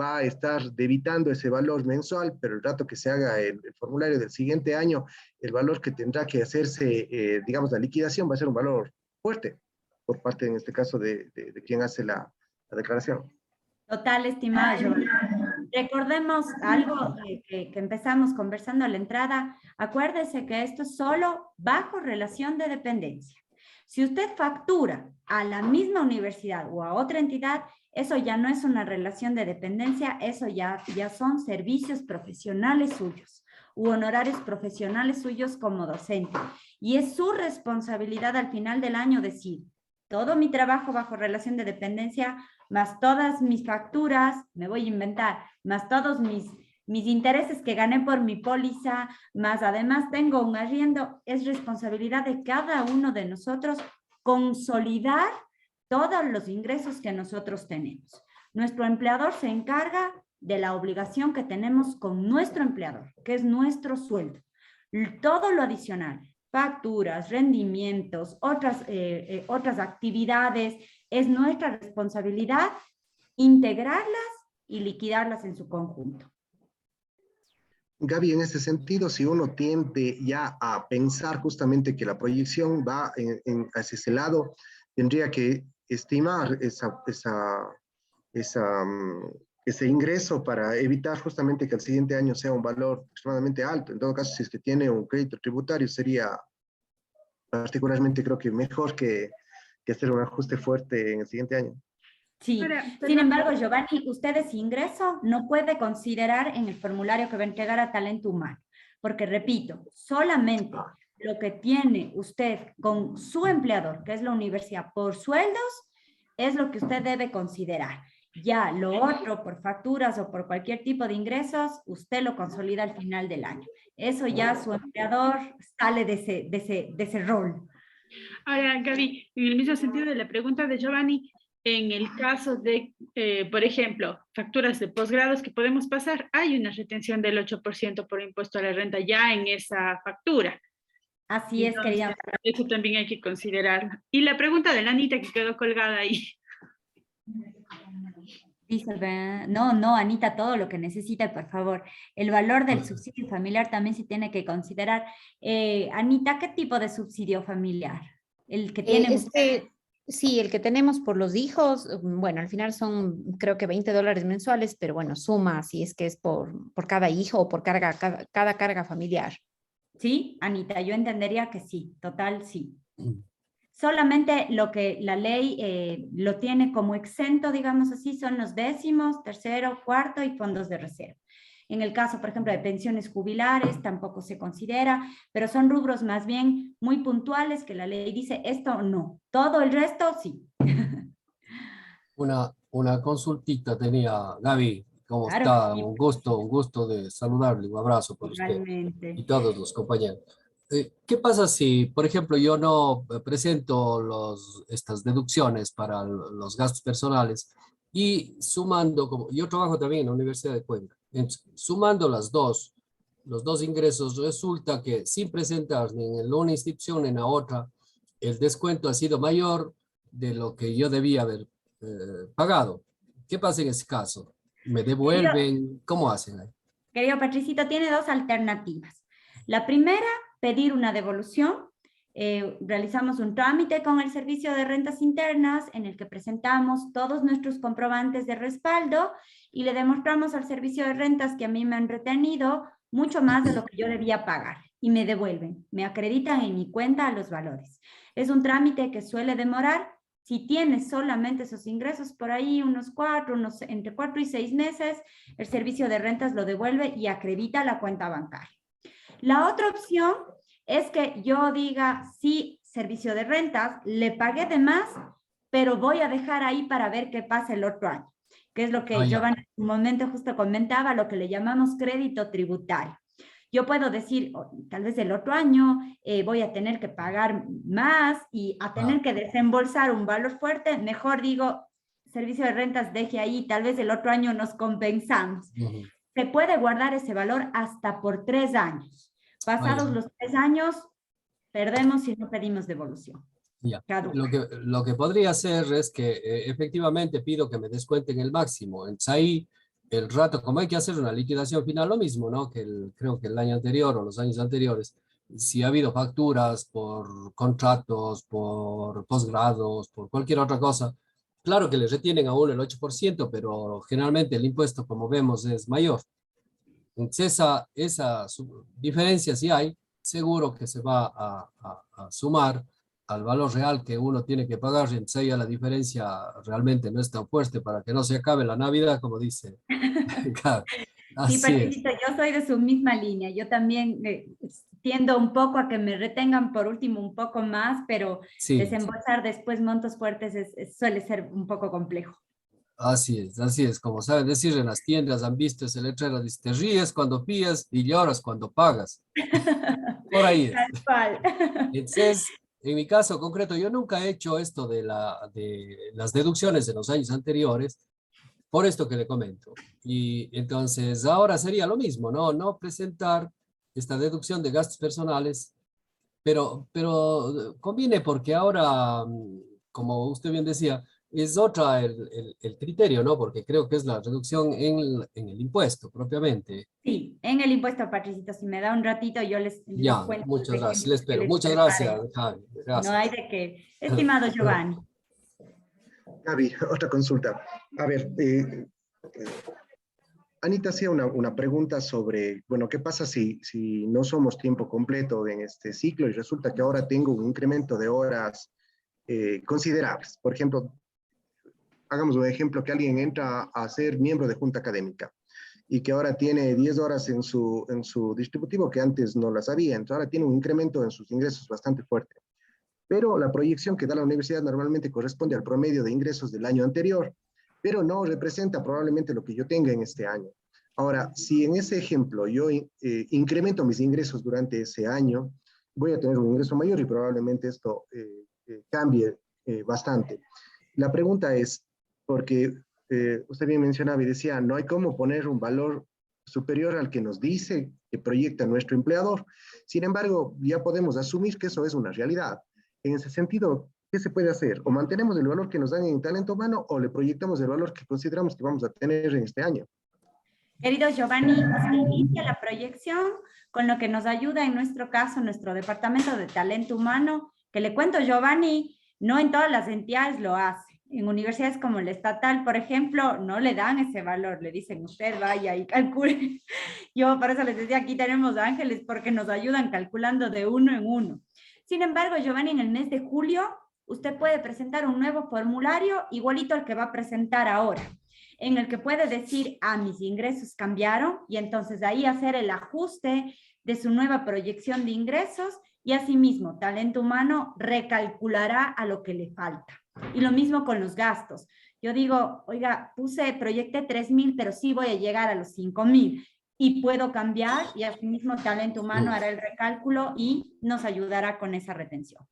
J: va a estar debitando ese valor mensual, pero el rato que se haga el formulario del siguiente año, el valor que tendrá que hacerse, digamos, la liquidación va a ser un valor fuerte por parte, en este caso, de quien hace la declaración.
A: Total, estimada Giovanni. Recordemos algo que empezamos conversando a la entrada. Acuérdese que esto es solo bajo relación de dependencia. Si usted factura a la misma universidad o a otra entidad, eso ya no es una relación de dependencia, eso ya son servicios profesionales suyos u honorarios profesionales suyos como docente. Y es su responsabilidad al final del año decir, todo mi trabajo bajo relación de dependencia, más todas mis facturas, me voy a inventar, más todos mis intereses que gané por mi póliza, más además tengo un arriendo, es responsabilidad de cada uno de nosotros consolidar todos los ingresos que nosotros tenemos. Nuestro empleador se encarga de la obligación que tenemos con nuestro empleador, que es nuestro sueldo. Todo lo adicional, facturas, rendimientos, otras actividades, es nuestra responsabilidad integrarlas y liquidarlas en su conjunto.
J: Gaby, en ese sentido, si uno tiende ya a pensar justamente que la proyección va hacia ese lado, tendría que estimar ese ingreso para evitar justamente que el siguiente año sea un valor extremadamente alto. En todo caso, si es que tiene un crédito tributario, sería particularmente, creo que mejor que hacer un ajuste fuerte en el siguiente año.
A: Sí, sin embargo, Giovanni, usted ese ingreso no puede considerar en el formulario que va a entregar a Talento Humano, porque repito, solamente lo que tiene usted con su empleador, que es la universidad, por sueldos, es lo que usted debe considerar. Ya lo otro, por facturas o por cualquier tipo de ingresos, usted lo consolida al final del año. Eso ya su empleador sale de ese rol.
B: Ahora, Gaby, en el mismo sentido de la pregunta de Giovanni, en el caso de, por ejemplo, facturas de posgrados que podemos pasar, hay una retención del 8% por impuesto a la renta ya en esa factura.
A: Así es, querida.
B: Eso también hay que considerarlo. Y la pregunta de la Anita que quedó colgada ahí.
A: Dice, no, Anita, todo lo que necesita, por favor. El valor del subsidio familiar también se tiene que considerar. Anita, ¿qué tipo de subsidio familiar? El que tiene
G: sí, el que tenemos por los hijos, bueno, al final son creo que $20 mensuales, pero bueno, suma si es que es por cada hijo o por cada carga familiar.
A: Sí, Anita, yo entendería que sí, total sí. Solamente lo que la ley lo tiene como exento, digamos así, son los décimos, tercero, cuarto y fondos de reserva. En el caso, por ejemplo, de pensiones jubilares, tampoco se considera, pero son rubros más bien muy puntuales que la ley dice esto no. Todo el resto sí.
E: Una consultita tenía Gaby. ¿Cómo
A: Claro,
E: está?
A: sí.
E: Un gusto de saludarle, un abrazo para
A: Igualmente.
E: usted y todos los compañeros. ¿Qué pasa si, por ejemplo, yo no presento estas deducciones para los gastos personales y sumando, como yo trabajo también en la Universidad de Cuenca, sumando los dos ingresos, resulta que sin presentar ni en una institución ni en la otra, el descuento ha sido mayor de lo que yo debía haber pagado? ¿Qué pasa en ese caso? ¿Me devuelven? ¿Cómo hacen ahí?
A: Querido Patricito, tiene dos alternativas. La primera, pedir una devolución. Realizamos un trámite con el Servicio de Rentas Internas en el que presentamos todos nuestros comprobantes de respaldo y le demostramos al Servicio de Rentas que a mí me han retenido mucho más de lo que yo debía pagar y me devuelven, me acreditan en mi cuenta los valores. Es un trámite que suele demorar. Si tienes solamente esos ingresos por ahí, entre 4 y 6 meses, el Servicio de Rentas lo devuelve y acredita la cuenta bancaria. La otra opción es que yo diga, sí, Servicio de Rentas, le pagué de más, pero voy a dejar ahí para ver qué pasa el otro año, que es lo que Giovanni en un momento justo comentaba, lo que le llamamos crédito tributario. Yo puedo decir, tal vez el otro año voy a tener que pagar más y a tener que desembolsar un valor fuerte, mejor digo, Servicio de Rentas deje ahí, tal vez el otro año nos compensamos. Se puede guardar ese valor hasta por 3 años. Pasados los 3 años, perdemos si no pedimos devolución.
E: Ya.
A: Caduca.
E: Lo que podría hacer es que efectivamente pido que me descuenten el máximo. Entonces ahí el rato, como hay que hacer una liquidación final, lo mismo, ¿no? Que creo que el año anterior o los años anteriores, si ha habido facturas por contratos, por posgrados, por cualquier otra cosa, claro que le retienen a uno el 8%, pero generalmente el impuesto, como vemos, es mayor. Entonces esa diferencia, si hay, seguro que se va a sumar al valor real que uno tiene que pagar. Entonces ahí la diferencia realmente no es tan fuerte para que no se acabe la Navidad, como dice. Claro,
A: Sí,
E: así es.
A: Patricito, yo soy de su misma línea. Yo también tiendo un poco a que me retengan por último un poco más, pero
E: Sí,
A: desembolsar después montos fuertes suele ser un poco complejo.
E: así es, así es. Como saben decir en las tiendas, han visto ese letrero, dice, te ríes cuando pillas y lloras cuando pagas. Por ahí es.
A: Tal cual.
E: Entonces, en mi caso concreto, yo nunca he hecho esto de las deducciones de los años anteriores, por esto que le comento. Y entonces ahora sería lo mismo, ¿no? No presentar esta deducción de gastos personales, pero conviene porque ahora, como usted bien decía, es otra el criterio, ¿no? Porque creo que es la reducción en el impuesto propiamente.
A: Sí, en el impuesto, Patricito, si me da un ratito, yo les
E: Ya,
A: cuento los
E: muchas gracias, le
A: ejemplos que
E: espero.
A: les
E: Muchas
A: preparé.
E: gracias, Javi.
A: No
E: Gracias.
A: hay de qué. Estimado Giovanni.
J: Gaby, otra consulta. A ver, Anita hacía una pregunta sobre, bueno, ¿qué pasa si no somos tiempo completo en este ciclo y resulta que ahora tengo un incremento de horas considerables? Por ejemplo, hagamos un ejemplo que alguien entra a ser miembro de junta académica y que ahora tiene 10 horas en su distributivo que antes no las había, entonces ahora tiene un incremento en sus ingresos bastante fuerte. Pero la proyección que da la universidad normalmente corresponde al promedio de ingresos del año anterior, pero no representa probablemente lo que yo tenga en este año. Ahora, si en ese ejemplo yo incremento mis ingresos durante ese año, voy a tener un ingreso mayor y probablemente esto cambie bastante. La pregunta es, porque usted bien mencionaba y decía, no hay cómo poner un valor superior al que nos dice, que proyecta nuestro empleador. Sin embargo, ya podemos asumir que eso es una realidad. En ese sentido, ¿qué se puede hacer? O mantenemos el valor que nos dan en talento humano o le proyectamos el valor que consideramos que vamos a tener en este año.
A: Querido Giovanni, se inicia la proyección con lo que nos ayuda en nuestro caso, nuestro departamento de talento humano, que le cuento, Giovanni, no en todas las entidades lo hace. En universidades como la estatal, por ejemplo, no le dan ese valor, le dicen usted vaya y calcule. Yo por eso les decía, aquí tenemos ángeles porque nos ayudan calculando de uno en uno. Sin embargo, Giovanni, en el mes de julio, usted puede presentar un nuevo formulario igualito al que va a presentar ahora, en el que puede decir, mis ingresos cambiaron, y entonces ahí hacer el ajuste de su nueva proyección de ingresos, y asimismo, talento humano recalculará a lo que le falta. Y lo mismo con los gastos. Yo digo, oiga, proyecté 3,000, pero sí voy a llegar a los 5,000. Y puedo cambiar, y asimismo talento humano hará el recálculo y nos ayudará con esa retención.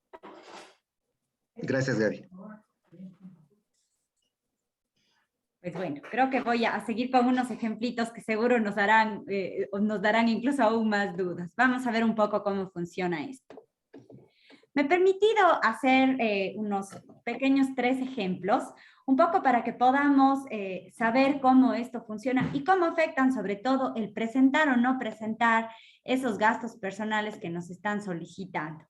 J: Gracias, Gaby.
A: Pues bueno, creo que voy a seguir con unos ejemplitos que seguro nos darán incluso aún más dudas. Vamos a ver un poco cómo funciona esto. Me he permitido hacer unos pequeños 3 ejemplos, un poco para que podamos saber cómo esto funciona y cómo afectan sobre todo el presentar o no presentar esos gastos personales que nos están solicitando.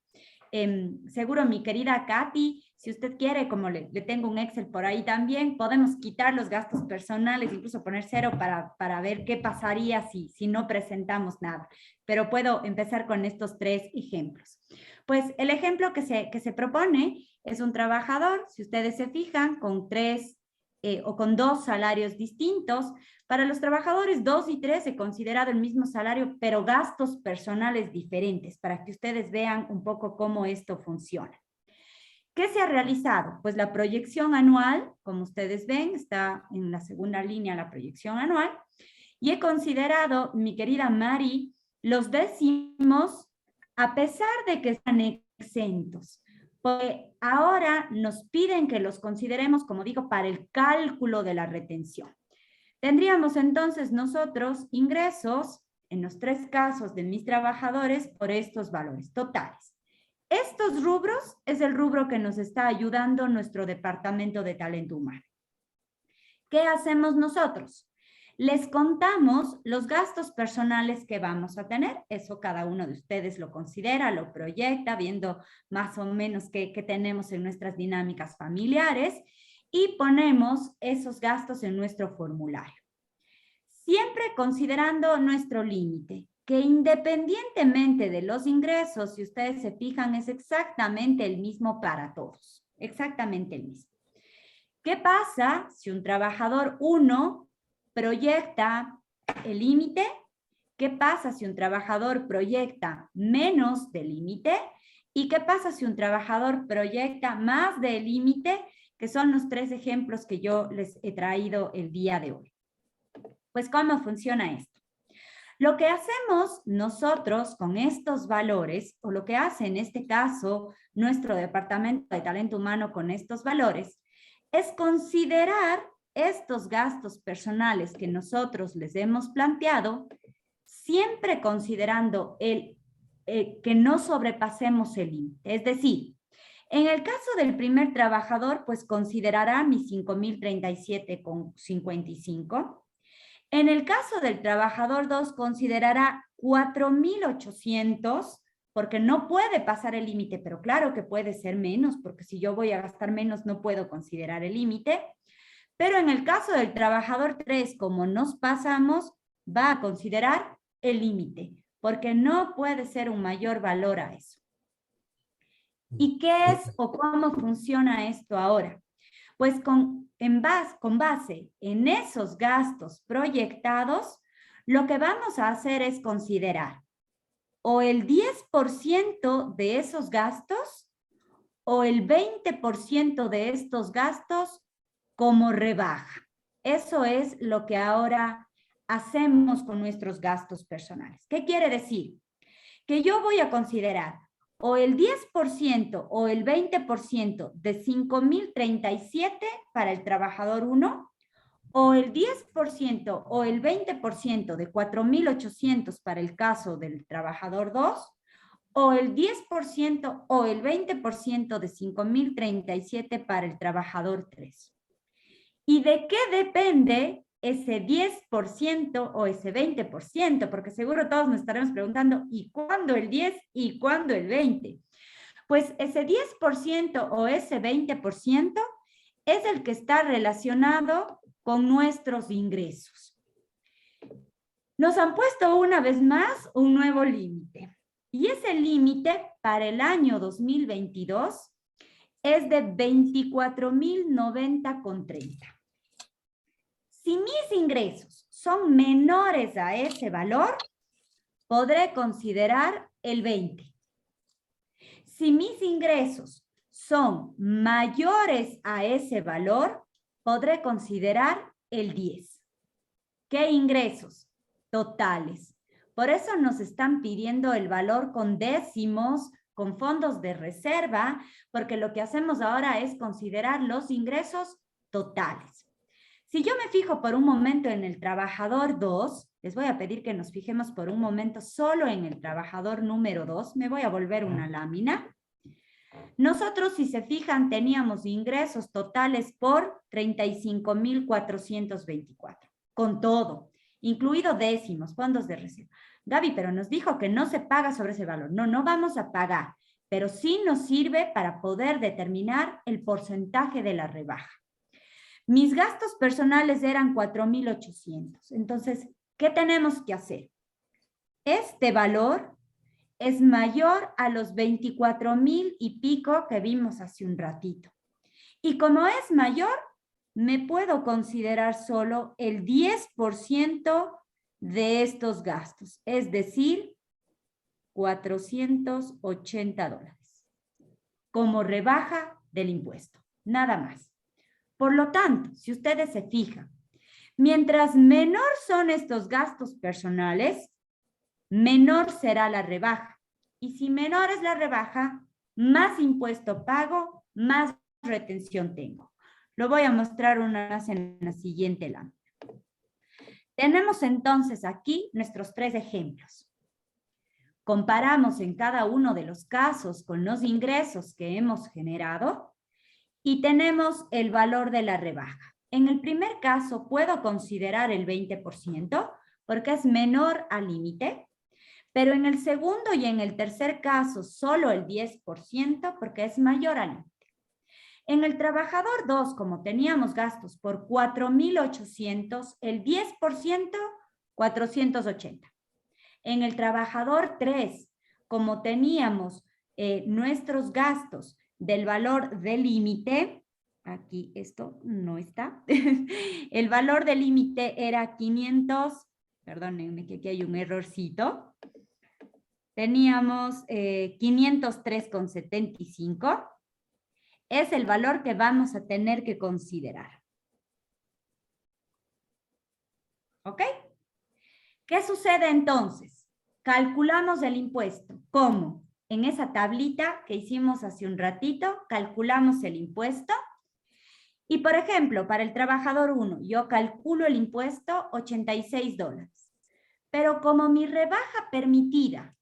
A: Seguro mi querida Katy, si usted quiere, como le tengo un Excel por ahí también, podemos quitar los gastos personales, incluso poner 0 para ver qué pasaría si no presentamos nada. Pero puedo empezar con estos 3 ejemplos. Pues el ejemplo que se propone es un trabajador, si ustedes se fijan, con 3 o con 2 salarios distintos. Para los trabajadores 2 y 3 he considerado el mismo salario, pero gastos personales diferentes, para que ustedes vean un poco cómo esto funciona. ¿Qué se ha realizado? Pues la proyección anual, como ustedes ven, está en la segunda línea la proyección anual, y he considerado, mi querida Mari, los décimos a pesar de que están exentos. Porque ahora nos piden que los consideremos, como digo, para el cálculo de la retención. Tendríamos entonces nosotros ingresos, en los 3 casos de mis trabajadores, por estos valores totales. Estos rubros es el rubro que nos está ayudando nuestro Departamento de Talento Humano. ¿Qué hacemos nosotros? Les contamos los gastos personales que vamos a tener. Eso cada uno de ustedes lo considera, lo proyecta, viendo más o menos qué tenemos en nuestras dinámicas familiares y ponemos esos gastos en nuestro formulario. Siempre considerando nuestro límite, que independientemente de los ingresos, si ustedes se fijan, es exactamente el mismo para todos. Exactamente el mismo. ¿Qué pasa si un trabajador 1 proyecta el límite? ¿Qué pasa si un trabajador proyecta menos del límite? ¿Y qué pasa si un trabajador proyecta más del límite? Que son los 3 ejemplos que yo les he traído el día de hoy. Pues, ¿cómo funciona esto? Lo que hacemos nosotros con estos valores, o lo que hace en este caso nuestro Departamento de Talento Humano con estos valores, es considerar estos gastos personales que nosotros les hemos planteado, siempre considerando que no sobrepasemos el límite. Es decir, en el caso del primer trabajador, pues considerará mis 5,037,55. En el caso del trabajador 2, considerará 4,800, porque no puede pasar el límite, pero claro que puede ser menos, porque si yo voy a gastar menos, no puedo considerar el límite. Pero en el caso del trabajador 3, como nos pasamos, va a considerar el límite, porque no puede ser un mayor valor a eso. ¿Y qué es o cómo funciona esto ahora? Pues con base en esos gastos proyectados, lo que vamos a hacer es considerar o el 10% de esos gastos o el 20% de estos gastos como rebaja. Eso es lo que ahora hacemos con nuestros gastos personales. ¿Qué quiere decir? Que yo voy a considerar o el 10% o el 20% de 5,037 para el trabajador 1, o el 10% o el 20% de 4,800 para el caso del trabajador 2, o el 10% o el 20% de 5,037 para el trabajador 3. ¿Y de qué depende ese 10% o ese 20%? Porque seguro todos nos estaremos preguntando, ¿y cuándo el 10 y cuándo el 20? Pues ese 10% o ese 20% es el que está relacionado con nuestros ingresos. Nos han puesto una vez más un nuevo límite. Y ese límite para el año 2022 es de 24,090,30. Si mis ingresos son menores a ese valor, podré considerar el 20. Si mis ingresos son mayores a ese valor, podré considerar el 10. ¿Qué ingresos? Totales. Por eso nos están pidiendo el valor con décimos, con fondos de reserva, porque lo que hacemos ahora es considerar los ingresos totales. Si yo me fijo por un momento en el trabajador 2, les voy a pedir que nos fijemos por un momento solo en el trabajador número 2. Me voy a volver una lámina. Nosotros, si se fijan, teníamos ingresos totales por 35,424, con todo, incluido décimos, fondos de reserva. Gaby, pero nos dijo que no se paga sobre ese valor. No, no vamos a pagar, pero sí nos sirve para poder determinar el porcentaje de la rebaja. Mis gastos personales eran 4,800. Entonces, ¿qué tenemos que hacer? Este valor es mayor a los 24,000 y pico que vimos hace un ratito. Y como es mayor, me puedo considerar solo el 10% de estos gastos, es decir, $480 como rebaja del impuesto, nada más. Por lo tanto, si ustedes se fijan, mientras menor son estos gastos personales, menor será la rebaja. Y si menor es la rebaja, más impuesto pago, más retención tengo. Lo voy a mostrar una vez en la siguiente lámina. Tenemos entonces aquí nuestros 3 ejemplos. comparamos en cada uno de los casos con los ingresos que hemos generado y tenemos el valor de la rebaja. En el primer caso puedo considerar el 20% porque es menor al límite, pero en el segundo y en el tercer caso solo el 10% porque es mayor al límite. En el trabajador 2, como teníamos gastos por 4.800, el 10%, 480. En el trabajador 3, como teníamos nuestros gastos del valor del límite, aquí esto no está, el valor del límite era 500, perdónenme que aquí hay un errorcito, teníamos 503,75, es el valor que vamos a tener que considerar. ¿Ok? ¿Qué sucede entonces? Calculamos el impuesto. ¿Cómo? En esa tablita que hicimos hace un ratito, calculamos el impuesto. Y por ejemplo, para el trabajador 1, yo calculo el impuesto $86. Pero como mi rebaja permitida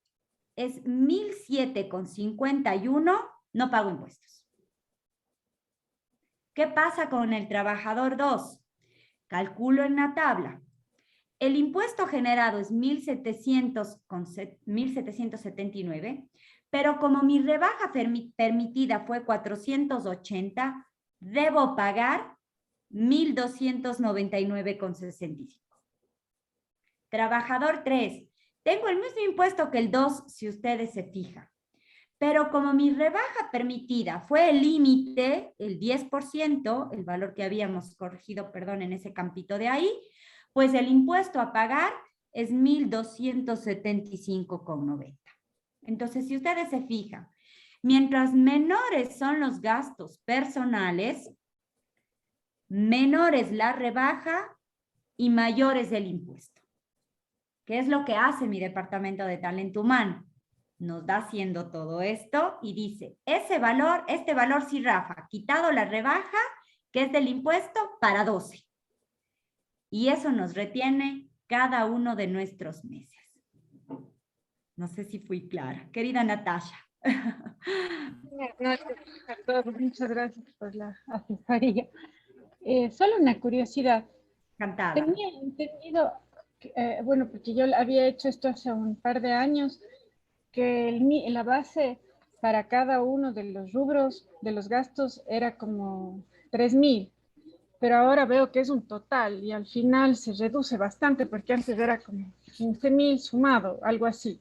A: es 1.007,51, no pago impuestos. ¿Qué pasa con el trabajador 2? Calculo en la tabla. El impuesto generado es 1.779, pero como mi rebaja permitida fue 480, debo pagar 1.299,65. Trabajador 3. Tengo el mismo impuesto que el 2, si ustedes se fijan. Pero como mi rebaja permitida fue el límite, el 10%, el valor que habíamos corregido, perdón, en ese campito de ahí, pues el impuesto a pagar es 1.275,90. Entonces, si ustedes se fijan, mientras menores son los gastos personales, menor es la rebaja y mayor es el impuesto. ¿Qué es lo que hace mi departamento de talento humano? Nos da haciendo todo esto y dice, este valor sí, Rafa, quitado la rebaja, que es del impuesto, para 12. Y eso nos retiene cada uno de nuestros meses. No sé si fui clara. Querida Natasha.
K: Muchas gracias por la asesoría. Solo una curiosidad.
A: Encantada.
K: Tenía entendido, bueno, porque yo había hecho esto hace un par de años, que la base para cada uno de los rubros de los gastos era como 3.000, pero ahora veo que es un total y al final se reduce bastante porque antes era como 15.000 sumado, algo así,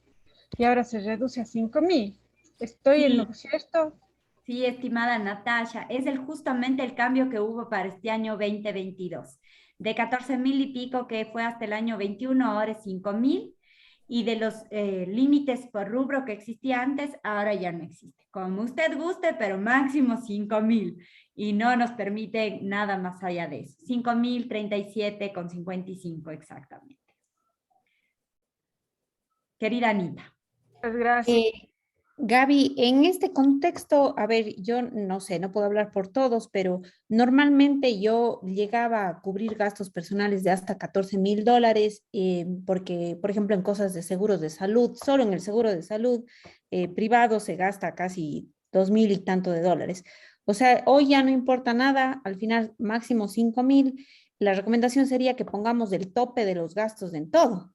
K: y ahora se reduce a 5.000. ¿Estoy en lo cierto?
A: Sí, estimada Natasha, es justamente el cambio que hubo para este año 2022. De 14.000 y pico que fue hasta el año 21, ahora es 5.000. Y de los límites por rubro que existía antes, ahora ya no existe. Como usted guste, pero máximo 5.000. Y no nos permite nada más allá de eso. 5.037,55 exactamente. Querida Anita.
K: Muchas gracias.
G: Gaby, en este contexto, a ver, yo no sé, no puedo hablar por todos, pero normalmente yo llegaba a cubrir gastos personales de hasta $14.000, porque, por ejemplo, en cosas de seguros de salud, solo en el seguro de salud privado se gasta casi 2.000 y tanto de dólares. O sea, hoy ya no importa nada, al final máximo 5.000. La recomendación sería que pongamos el tope de los gastos en todo.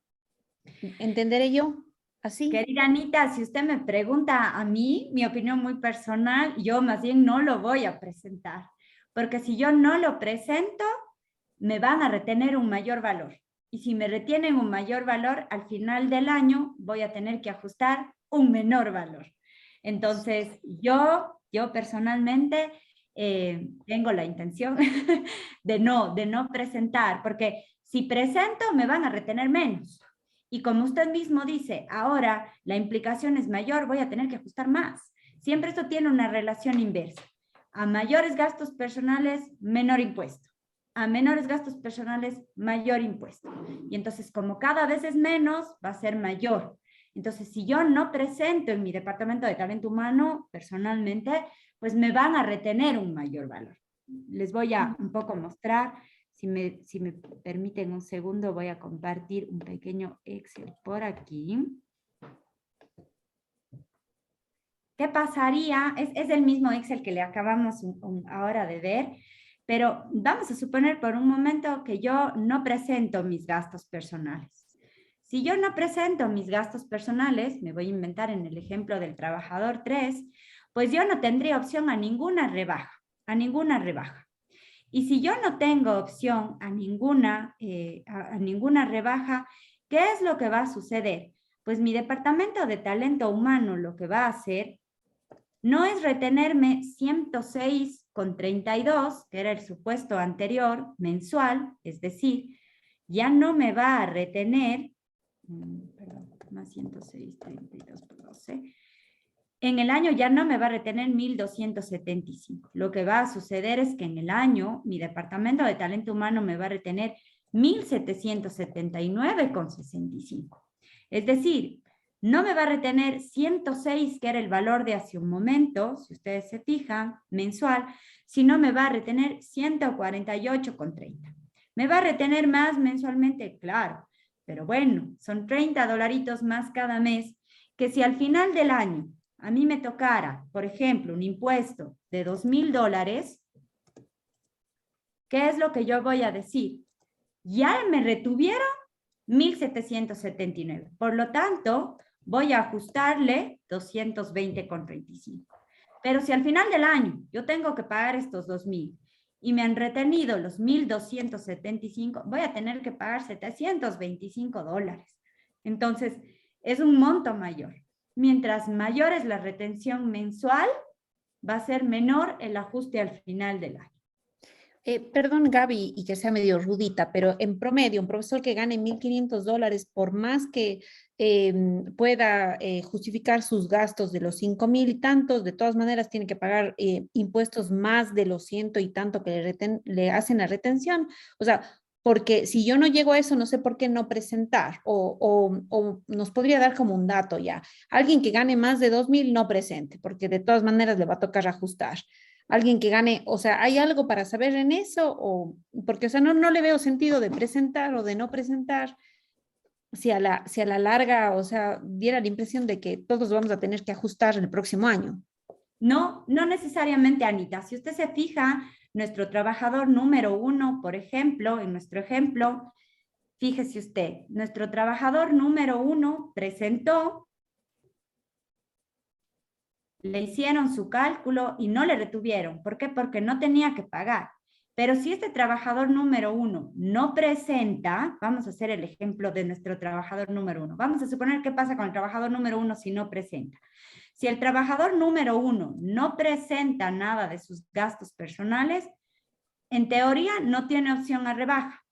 G: ¿Entenderé yo? Así.
A: Querida Anita, si usted me pregunta a mí, mi opinión muy personal, yo más bien no lo voy a presentar, porque si yo no lo presento, me van a retener un mayor valor. Y si me retienen un mayor valor, al final del año voy a tener que ajustar un menor valor. Entonces, yo personalmente tengo la intención de no presentar, porque si presento, me van a retener menos. Y como usted mismo dice, ahora la implicación es mayor, voy a tener que ajustar más. Siempre esto tiene una relación inversa. A mayores gastos personales, menor impuesto. A menores gastos personales, mayor impuesto. Y entonces, como cada vez es menos, va a ser mayor. Entonces, si yo no presento en mi departamento de talento humano, personalmente, pues me van a retener un mayor valor. Les voy a un poco mostrar. Si me permiten un segundo, voy a compartir un pequeño Excel por aquí. ¿qué pasaría? Es el mismo Excel que le acabamos ahora de ver, pero vamos a suponer por un momento que yo no presento mis gastos personales. Si yo no presento mis gastos personales, me voy a inventar en el ejemplo del trabajador 3, pues yo no tendría opción a ninguna rebaja, Y si yo no tengo opción a ninguna rebaja, ¿qué es lo que va a suceder? Pues mi departamento de talento humano lo que va a hacer no es retenerme 106,32, que era el supuesto anterior, mensual, es decir, ya no me va a retener, perdón, más 106,32 por 12, en el año ya no me va a retener 1,275. Lo que va a suceder es que en el año mi departamento de talento humano me va a retener 1,779,65. Es decir, no me va a retener 106, que era el valor de hace un momento, si ustedes se fijan, mensual, sino me va a retener 148,30. ¿Me va a retener más mensualmente? Claro, pero bueno, son $30 más cada mes, que si al final del año a mí me tocara, por ejemplo, un impuesto de $2,000, ¿qué es lo que yo voy a decir? Ya me retuvieron 1,779. Por lo tanto, voy a ajustarle 220,35. Pero si al final del año yo tengo que pagar estos 2,000 y me han retenido los 1,275, voy a tener que pagar $725. Entonces, es un monto mayor. Mientras mayor es la retención mensual, va a ser menor el ajuste al final del año.
G: Perdón, Gaby, y que sea medio rudita, pero en promedio, un profesor que gane $1,500, por más que pueda justificar sus gastos de los 5,000 y tantos, de todas maneras tiene que pagar impuestos más de los 100 y tanto que le hacen la retención. O sea, porque si yo no llego a eso, no sé por qué no presentar, o nos podría dar como un dato ya. Alguien que gane más de 2,000 no presente, porque de todas maneras le va a tocar ajustar. Alguien que gane, o sea, ¿hay algo para saber en eso? O, porque, o sea, no le veo sentido de presentar o de no presentar, si a la larga, o sea, diera la impresión de que todos vamos a tener que ajustar el próximo año.
A: No necesariamente, Anita. Si usted se fija, nuestro trabajador número 1, por ejemplo, en nuestro ejemplo, fíjese usted, nuestro trabajador número 1 presentó, le hicieron su cálculo y no le retuvieron. ¿Por qué? Porque no tenía que pagar. Pero si este trabajador número 1 no presenta, vamos a hacer el ejemplo de nuestro trabajador número 1. Vamos a suponer qué pasa con el trabajador número 1 si no presenta. Si el trabajador número 1 no presenta nada de sus gastos personales, en teoría no tiene opción a rebaja.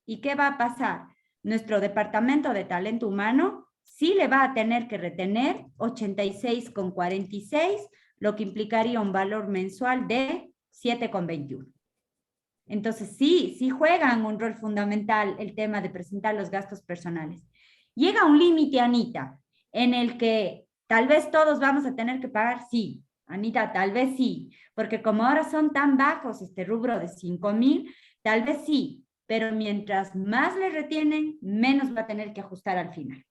A: ¿Y qué va a pasar? Nuestro departamento de talento humano sí le va a tener que retener 86,46, lo que implicaría un valor mensual de 7,21. Entonces sí juegan un rol fundamental el tema de presentar los gastos personales. Llega un límite, Anita, en el que tal vez todos vamos a tener que pagar, sí, Anita, tal vez sí, porque como ahora son tan bajos este rubro de 5,000, tal vez sí, pero mientras más le retienen, menos va a tener que ajustar al final.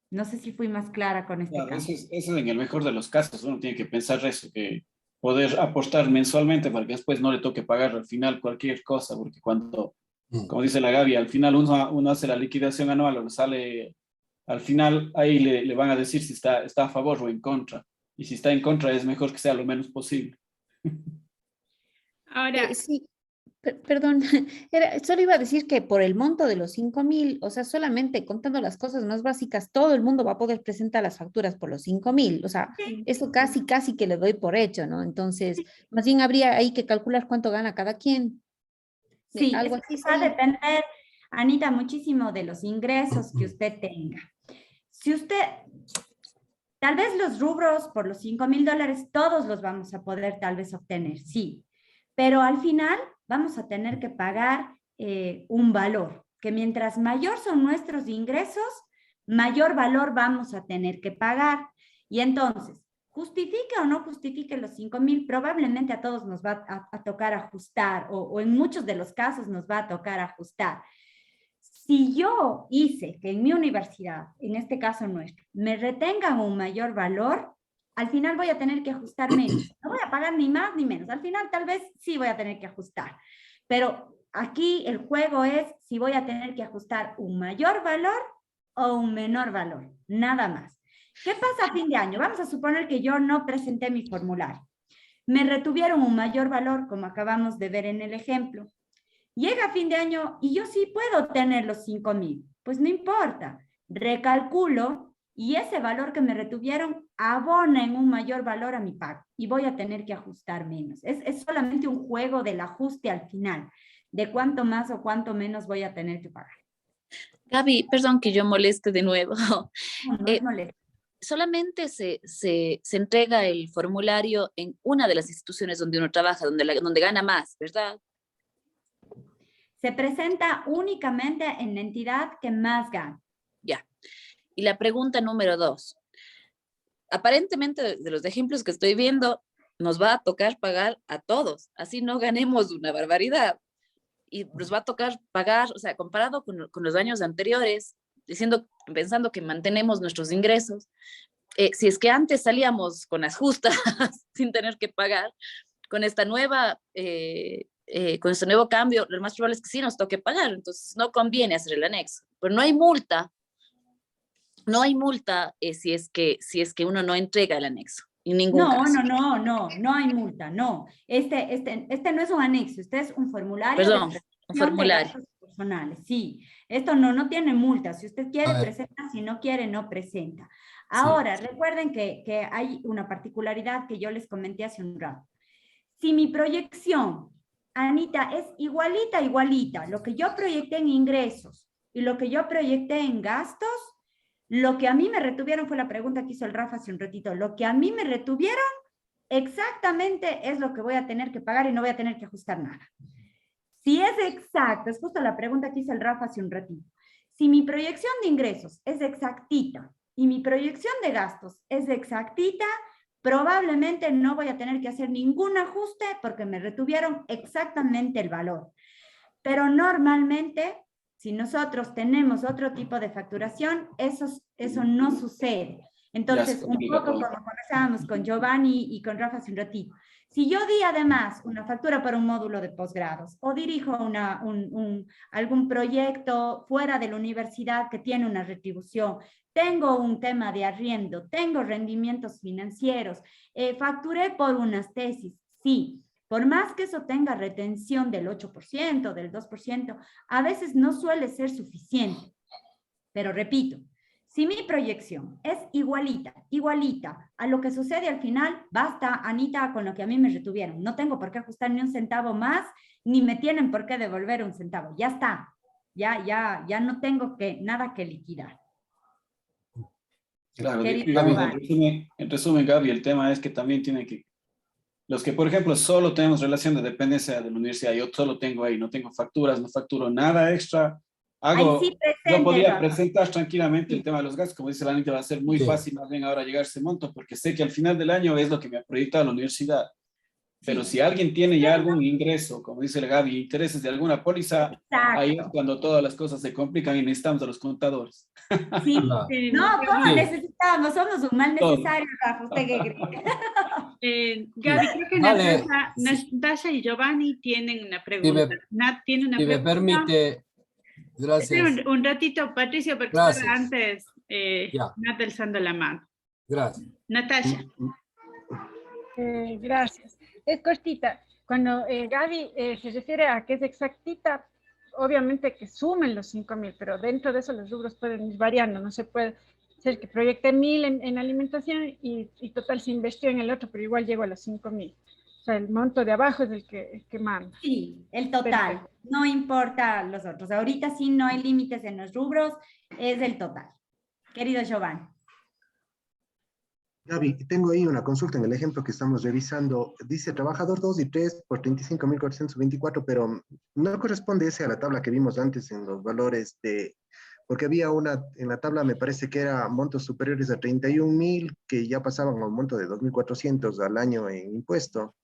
A: No sé si fui más clara con este caso.
F: Eso es en el mejor de los casos. Uno tiene que pensar eso, que poder apostar mensualmente para que después no le toque pagar al final cualquier cosa, porque cuando, como dice la Gaby, al final uno hace la liquidación anual o sale, al final ahí le van a decir si está a favor o en contra. Y si está en contra es mejor que sea lo menos posible.
B: Ahora,
G: Sí. Perdón, solo iba a decir que por el monto de los 5,000, o sea, solamente contando las cosas más básicas, todo el mundo va a poder presentar las facturas por los 5,000. O sea, eso casi que le doy por hecho, ¿no? Entonces, más bien habría ahí que calcular cuánto gana cada quien.
A: Sí,
G: Algo así.
A: va a depender, Anita, muchísimo de los ingresos que usted tenga. Si usted, tal vez los rubros por los $5,000, todos los vamos a poder tal vez obtener, sí. Pero al final vamos a tener que pagar un valor, que mientras mayor son nuestros ingresos, mayor valor vamos a tener que pagar. Y entonces, justifique o no justifique los 5,000, probablemente a todos nos va a tocar ajustar, o en muchos de los casos nos va a tocar ajustar. Si yo hice que en mi universidad, en este caso nuestro, me retengan un mayor valor, al final voy a tener que ajustar menos. No voy a pagar ni más ni menos. Al final tal vez sí voy a tener que ajustar. Pero aquí el juego es si voy a tener que ajustar un mayor valor o un menor valor. Nada más. ¿Qué pasa a fin de año? Vamos a suponer que yo no presenté mi formulario. Me retuvieron un mayor valor, como acabamos de ver en el ejemplo. Llega fin de año y yo sí puedo tener los 5,000. Pues no importa. Recalculo y ese valor que me retuvieron abona en un mayor valor a mi pago y voy a tener que ajustar menos. Es solamente un juego del ajuste al final, de cuánto más o cuánto menos voy a tener que pagar.
C: Gaby, perdón que yo moleste de nuevo.
A: No, no es molesto.
C: Solamente se entrega el formulario en una de las instituciones donde uno trabaja, donde gana más, ¿verdad?
A: Se presenta únicamente en la entidad que más gana.
C: Ya. Y la pregunta número 2. Aparentemente, de los ejemplos que estoy viendo, nos va a tocar pagar a todos, así no ganemos una barbaridad. Y nos va a tocar pagar, o sea, comparado con los años anteriores, pensando que mantenemos nuestros ingresos, si es que antes salíamos con las justas sin tener que pagar, con esta nueva, con este nuevo cambio, lo más probable es que sí nos toque pagar, entonces no conviene hacer el anexo, pero no hay multa si es que uno no entrega el anexo. En ningún caso.
A: No hay multa, no. Este no es un anexo, este es un formulario.
C: Perdón,
A: de
C: un formulario.
A: de gastos personales, sí. Esto no tiene multa. Si usted quiere, presenta. Si no quiere, no presenta. Ahora, recuerden que hay una particularidad que yo les comenté hace un rato. Si mi proyección, Anita, es igualita, lo que yo proyecté en ingresos y lo que yo proyecté en gastos, lo que a mí me retuvieron fue la pregunta que hizo el Rafa hace un ratito. Lo que a mí me retuvieron exactamente es lo que voy a tener que pagar y no voy a tener que ajustar nada. Si es exacto, es justo la pregunta que hizo el Rafa hace un ratito. Si mi proyección de ingresos es exactita y mi proyección de gastos es exactita, probablemente no voy a tener que hacer ningún ajuste porque me retuvieron exactamente el valor. Pero normalmente, si nosotros tenemos otro tipo de facturación, eso no sucede. Entonces, un poco como conversábamos con Giovanni y con Rafa hace un ratito, si yo di además una factura para un módulo de posgrados o dirijo algún proyecto fuera de la universidad que tiene una retribución, tengo un tema de arriendo, tengo rendimientos financieros, facturé por unas tesis, sí. Por más que eso tenga retención del 8%, del 2%, a veces no suele ser suficiente. Pero repito, si mi proyección es igualita a lo que sucede al final, basta, Anita, con lo que a mí me retuvieron. No tengo por qué ajustar ni un centavo más, ni me tienen por qué devolver un centavo. Ya está. Ya no tengo nada que liquidar.
F: Claro, en resumen, Gaby, el tema es que también tiene que los que, por ejemplo, solo tenemos relación de dependencia de la universidad, yo solo tengo ahí, no tengo facturas, no facturo nada extra, yo podría presentar tranquilamente el tema de los gastos, como dice la Anita, va a ser muy fácil más bien ahora llegar a ese monto, porque sé que al final del año es lo que me ha proyectado la universidad. Pero si alguien tiene ya algún ingreso, como dice el Gaby, intereses de alguna póliza, ahí es cuando todas las cosas se complican y necesitamos a los contadores.
A: Sí, ¿cómo necesitamos? Somos un mal necesario, Rafa. ¿Usted qué cree?
B: Gaby, creo que Natasha y Giovanni tienen una pregunta. Nat tiene una pregunta.
E: Me permite, gracias.
B: Un ratito, Patricio, porque estaba antes Nat alzando la mano.
E: Gracias.
B: Natasha.
K: Gracias. Es cortita. Cuando Gaby se refiere a que es exactita, obviamente que sumen los 5,000, pero dentro de eso los rubros pueden ir variando. No se puede ser que proyecte 1,000 en alimentación y total se invirtió en el otro, pero igual llego a los 5,000. O sea, el monto de abajo es el que manda.
A: Sí, el total. Perfecto. No importa los otros. Ahorita sí no hay límites en los rubros, es el total. Querido Giovanni.
J: Gaby, tengo ahí una consulta en el ejemplo que estamos revisando. Dice trabajador 2 y 3 por 35.424, pero no corresponde ese a la tabla que vimos antes en los valores de... Porque había una, en la tabla me parece que era montos superiores a 31,000 que ya pasaban a un monto de 2.400 al año en impuesto.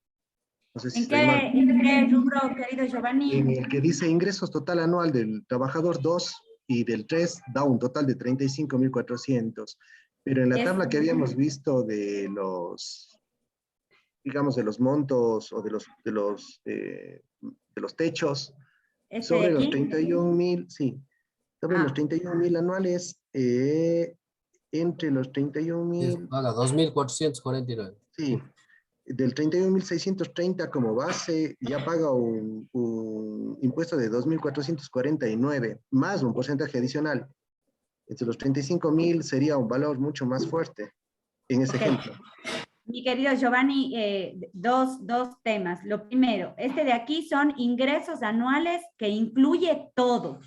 J: No sé si
A: ¿En qué rubro, querido Giovanni?
J: En el que dice ingresos total anual del trabajador 2 y del 3 da un total de 35.400. Pero en la tabla que habíamos visto de los, digamos, de los montos o de los techos, sobre los 31.000, sí, sobre los 31.000 anuales, entre los 31.000...
E: Paga 2.449.
J: Sí, del 31.630 como base, ya paga un impuesto de 2.449, más un porcentaje adicional. Entre los 35.000 sería un valor mucho más fuerte en ese ejemplo.
A: Mi querido Giovanni, dos temas. Lo primero, este de aquí son ingresos anuales que incluye todo.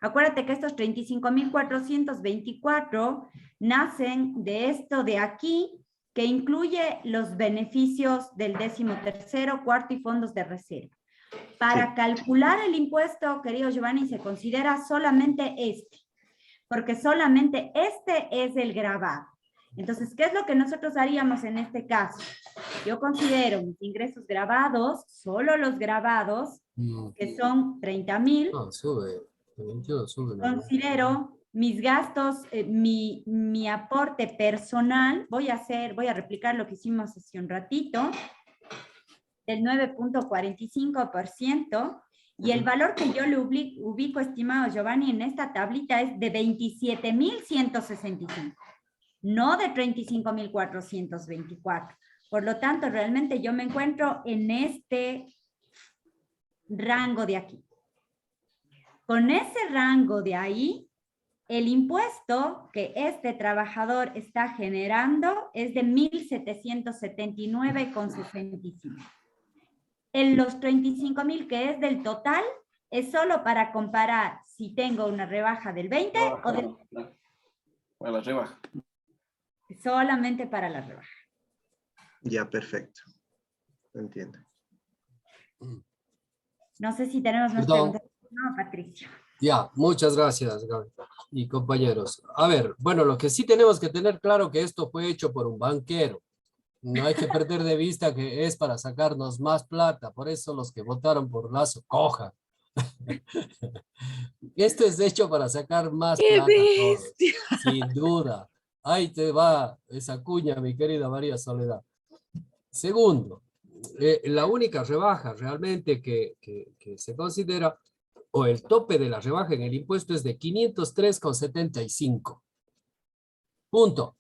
A: Acuérdate que estos 35.424 nacen de esto de aquí, que incluye los beneficios del 13º, cuarto y fondos de reserva. Para calcular el impuesto, querido Giovanni, se considera solamente este, porque solamente este es el gravado. Entonces, ¿qué es lo que nosotros haríamos en este caso? Yo considero mis ingresos grabados, solo los grabados, que son 30.000.
E: No, sube.
A: Considero mis gastos, mi aporte personal, voy a replicar lo que hicimos hace un ratito, del 9.45%, y el valor que yo le ubico, estimado Giovanni, en esta tablita es de 27.165, no de 35.424. Por lo tanto, realmente yo me encuentro en este rango de aquí. Con ese rango de ahí, el impuesto que este trabajador está generando es de 1.779,65. En los 35.000 que es del total, es solo para comparar si tengo una rebaja del 20 o del...
F: Para la rebaja.
A: Solamente para la rebaja.
J: Ya, perfecto. Entiendo.
A: No sé si tenemos más preguntas. No, Patricio.
E: Ya, muchas gracias, Gaby y compañeros. A ver, bueno, lo que sí tenemos que tener claro que esto fue hecho por un banquero. No hay que perder de vista que es para sacarnos más plata. Por eso los que votaron por Lazo, cojan. Esto es hecho para sacar más plata a todos, sin duda. Ahí te va esa cuña, mi querida María Soledad. Segundo, la única rebaja realmente que se considera, o el tope de la rebaja en el impuesto, es de 503,75. Punto.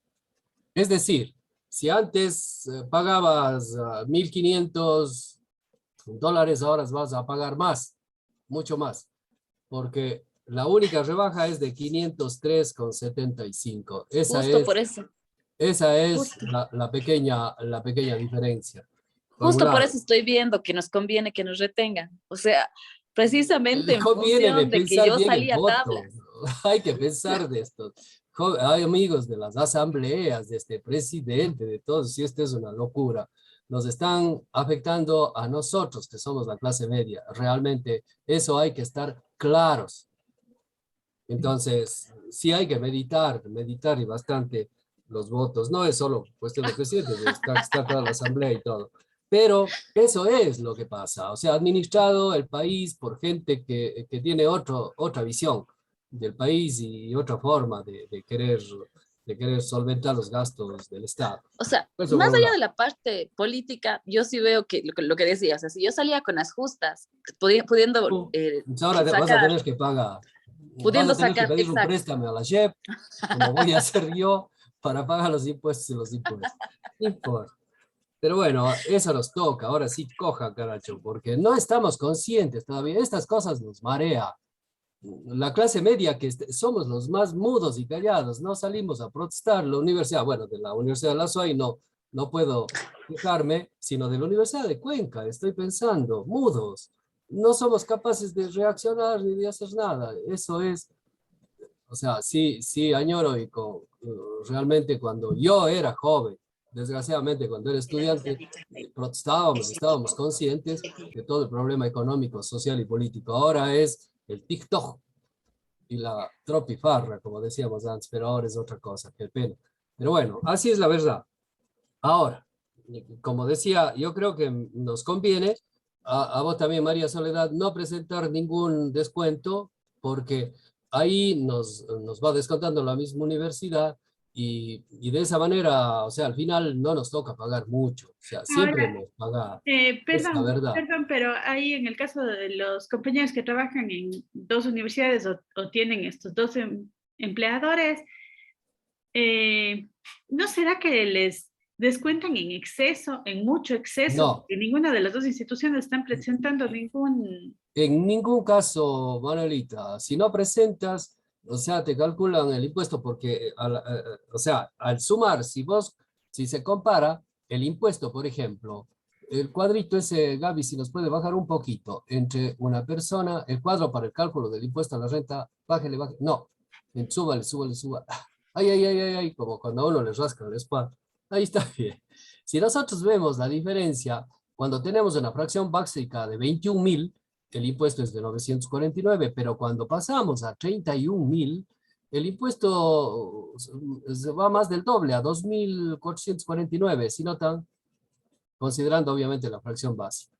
E: Es decir, si antes pagabas $1.500, ahora vas a pagar más, mucho más, porque la única rebaja es de 503,75. Esa es la pequeña diferencia.
C: Justo por eso estoy viendo que nos conviene que nos retengan. O sea, precisamente en función de que yo salí a tablas.
E: Hay que pensar de esto. Hay amigos de las asambleas, de este presidente, de todos, y esto es una locura. Nos están afectando a nosotros, que somos la clase media. Realmente eso hay que estar claros. Entonces, sí hay que meditar y bastante los votos. No es solo cuestión de presidente, está toda la asamblea y todo. Pero eso es lo que pasa. O sea, administrado el país por gente que tiene otra visión del país y otra forma de querer solventar los gastos del Estado.
C: O sea, más allá de la parte política, yo sí veo que lo que decía, o sea, si yo salía con las justas, pudiendo
E: ahora vas a tener que pagar.
C: Pudiendo
E: vas a tener
C: sacar,
E: que pedir un
C: exacto.
E: préstamo a la JEP, como voy a hacer yo, para pagar los impuestos y los impuestos. No importa. Pero bueno, eso nos toca. Ahora sí, coja, caracho, porque no estamos conscientes todavía. Estas cosas nos marea. La clase media, que somos los más mudos y callados, no salimos a protestar. La universidad, bueno, de la Universidad de la SUAY no puedo quejarme, sino de la Universidad de Cuenca. Estoy pensando, mudos. No somos capaces de reaccionar ni de hacer nada. Eso es, o sea, sí añoro y realmente cuando yo era joven, desgraciadamente cuando era estudiante, estábamos conscientes de todo el problema económico, social y político. Ahora es el TikTok y la tropifarra, como decíamos antes, pero ahora es otra cosa, qué pena. Pero bueno, así es la verdad. Ahora, como decía, yo creo que nos conviene, a vos también, María Soledad, no presentar ningún descuento, porque ahí nos va descontando la misma universidad y de esa manera, o sea, al final no nos toca pagar mucho, o sea, siempre
B: Ahora,
E: nos paga, es la verdad.
B: perdón, pero ahí en el caso de los compañeros que trabajan en dos universidades o tienen estos dos empleadores, ¿no será que les descuentan en exceso, en mucho exceso?
E: No.
B: Porque ninguna de las dos instituciones están presentando ningún...
E: En ningún caso, Manuelita, si no presentas, o sea, te calculan el impuesto porque, o sea, al sumar, si se compara el impuesto, por ejemplo, el cuadrito ese, Gaby, si nos puede bajar un poquito, entre una persona, el cuadro para el cálculo del impuesto a la renta, bájale, no, súbale. Ay, como cuando a uno le rasca la espalda. Ahí está bien. Si nosotros vemos la diferencia, cuando tenemos una fracción básica de 21.000, el impuesto es de 949, pero cuando pasamos a 31.000, el impuesto se va más del doble, a 2.449, si notan, considerando obviamente la fracción básica.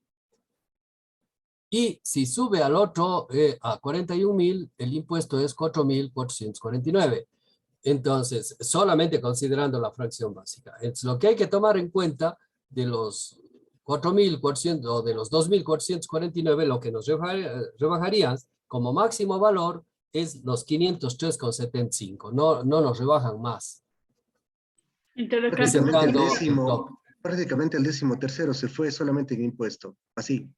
E: Y si sube al otro, a 41.000, el impuesto es 4.449. Entonces, solamente considerando la fracción básica. Es lo que hay que tomar en cuenta de los 4.400 o de los 2.449, lo que nos rebajarían como máximo valor es los 503,75. No nos rebajan más.
J: Prácticamente el 13º se fue solamente en impuesto. Así.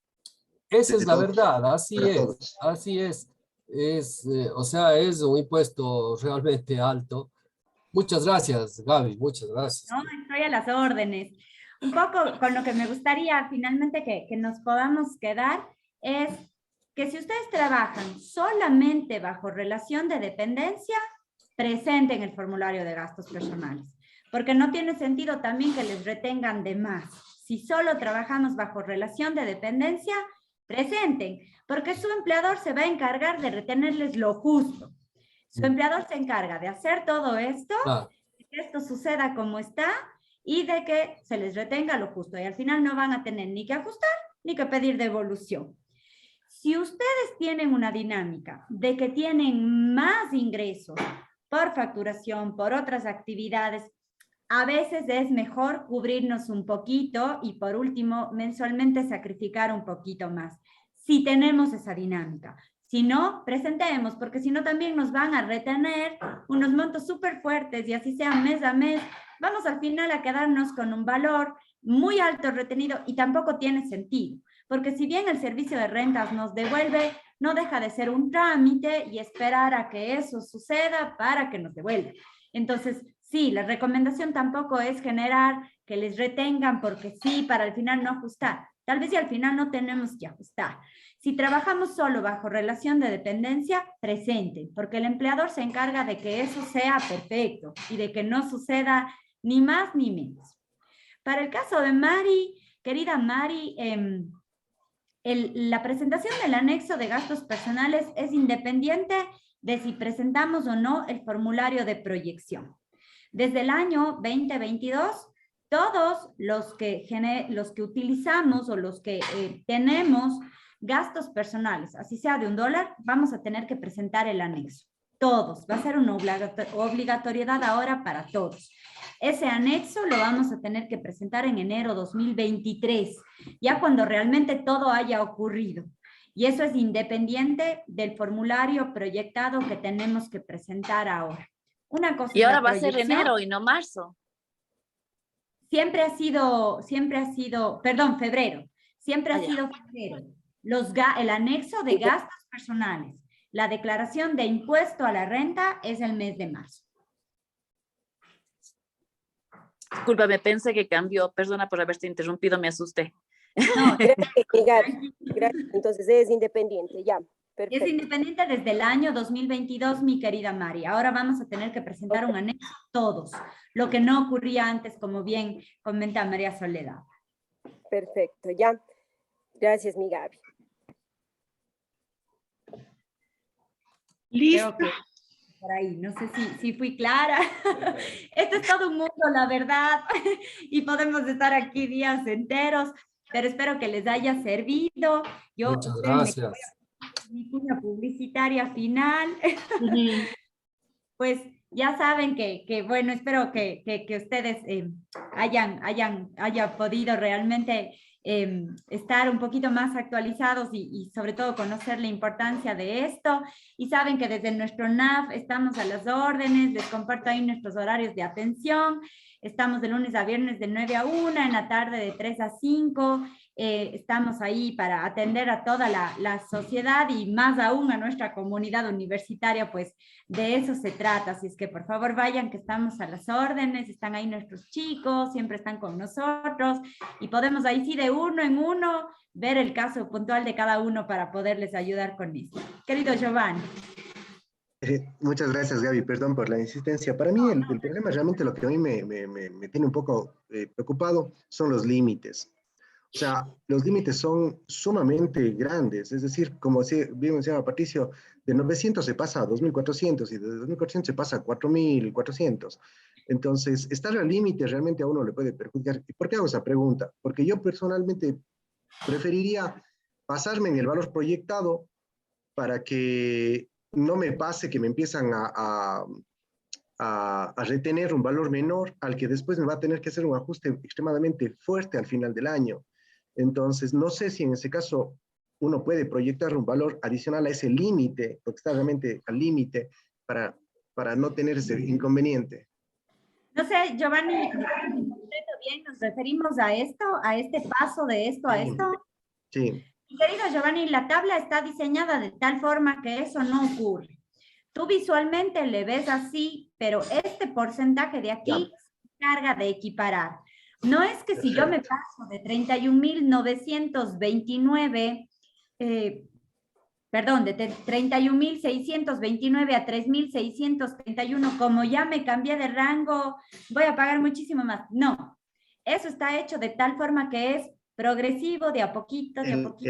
E: Esa es la verdad, así es. Así es. O sea, es un impuesto realmente alto. Muchas gracias, Gaby, muchas gracias.
A: No, estoy a las órdenes. Un poco con lo que me gustaría finalmente que nos podamos quedar es que si ustedes trabajan solamente bajo relación de dependencia, presenten el formulario de gastos personales, porque no tiene sentido también que les retengan de más. Si solo trabajamos bajo relación de dependencia, presenten, porque su empleador se va a encargar de retenerles lo justo. Su empleador se encarga de hacer todo esto, de que esto suceda como está y de que se les retenga lo justo. Y al final no van a tener ni que ajustar ni que pedir devolución. Si ustedes tienen una dinámica de que tienen más ingresos por facturación, por otras actividades, a veces es mejor cubrirnos un poquito y por último, mensualmente sacrificar un poquito más. Si tenemos esa dinámica. Si no, presentemos, porque si no también nos van a retener unos montos súper fuertes y así sea mes a mes, vamos al final a quedarnos con un valor muy alto retenido y tampoco tiene sentido, porque si bien el servicio de rentas nos devuelve, no deja de ser un trámite y esperar a que eso suceda para que nos devuelva. Entonces, sí, la recomendación tampoco es generar que les retengan porque sí, para al final no ajustar. Tal vez si al final no tenemos que ajustar. Si trabajamos solo bajo relación de dependencia, presenten, porque el empleador se encarga de que eso sea perfecto y de que no suceda ni más ni menos. Para el caso de Mari, querida Mari, la presentación del anexo de gastos personales es independiente de si presentamos o no el formulario de proyección. Desde el año 2022, todos los que utilizamos o los que tenemos gastos personales, así sea de $1, vamos a tener que presentar el anexo. Todos, va a ser una obligatoriedad ahora para todos. Ese anexo lo vamos a tener que presentar en enero 2023, ya cuando realmente todo haya ocurrido. Y eso es independiente del formulario proyectado que tenemos que presentar ahora. Una cosa
C: y ahora va a ser enero y no marzo.
A: Siempre ha sido, perdón, febrero. Siempre ha sido febrero. El anexo de gastos personales, la declaración de impuesto a la renta es el mes de marzo.
C: Discúlpame, pensé que cambió. Perdona por haberte interrumpido, me asusté.
A: No,
D: gracias. Entonces es independiente, ya. Perfecto.
A: Es independiente desde el año 2022, mi querida Mari. Ahora vamos a tener que presentar un anexo todos, lo que no ocurría antes, como bien comenta María Soledad.
D: Perfecto, ya. Gracias, mi Gaby.
B: Listo.
A: Por ahí, no sé si fui clara. Esto es todo un mundo, la verdad, y podemos estar aquí días enteros, pero espero que les haya servido.
E: Muchas gracias.
A: mi cuña publicitaria final. Pues ya saben bueno, espero que ustedes hayan podido realmente estar un poquito más actualizados y sobre todo conocer la importancia de esto. Y saben que desde nuestro NAF estamos a las órdenes, les comparto ahí nuestros horarios de atención. Estamos de lunes a viernes de 9 a 1, en la tarde de 3 a 5. Estamos ahí para atender a toda la sociedad y más aún a nuestra comunidad universitaria, pues de eso se trata. Así es que por favor vayan, que estamos a las órdenes, están ahí nuestros chicos, siempre están con nosotros y podemos ahí sí de uno en uno ver el caso puntual de cada uno para poderles ayudar con esto. Querido Giovanni.
J: Muchas gracias, Gaby. Perdón por la insistencia. Para mí el problema, realmente lo que a mí me tiene un poco preocupado son los límites. O sea, los límites son sumamente grandes. Es decir, como bien mencionaba Patricio, de 900 se pasa a 2.400 y de 2.400 se pasa a 4.400. Entonces, estar al límite realmente a uno le puede perjudicar. ¿Y por qué hago esa pregunta? Porque yo personalmente preferiría pasarme en el valor proyectado para que no me pase que me empiezan a retener un valor menor al que después me va a tener que hacer un ajuste extremadamente fuerte al final del año. Entonces, no sé si en ese caso uno puede proyectar un valor adicional a ese límite, porque está realmente al límite, para no tener ese inconveniente.
A: No sé, Giovanni, bien, ¿nos referimos a esto, a este paso de esto a esto?
J: Sí.
A: Querido Giovanni, la tabla está diseñada de tal forma que eso no ocurre. Tú visualmente le ves así, pero este porcentaje de aquí se encarga de equiparar. No es que si yo me paso de 31.929, perdón, de 31.629 a 3.631, como ya me cambié de rango, voy a pagar muchísimo más. No, eso está hecho de tal forma que es progresivo, de a poquito, de a poquito.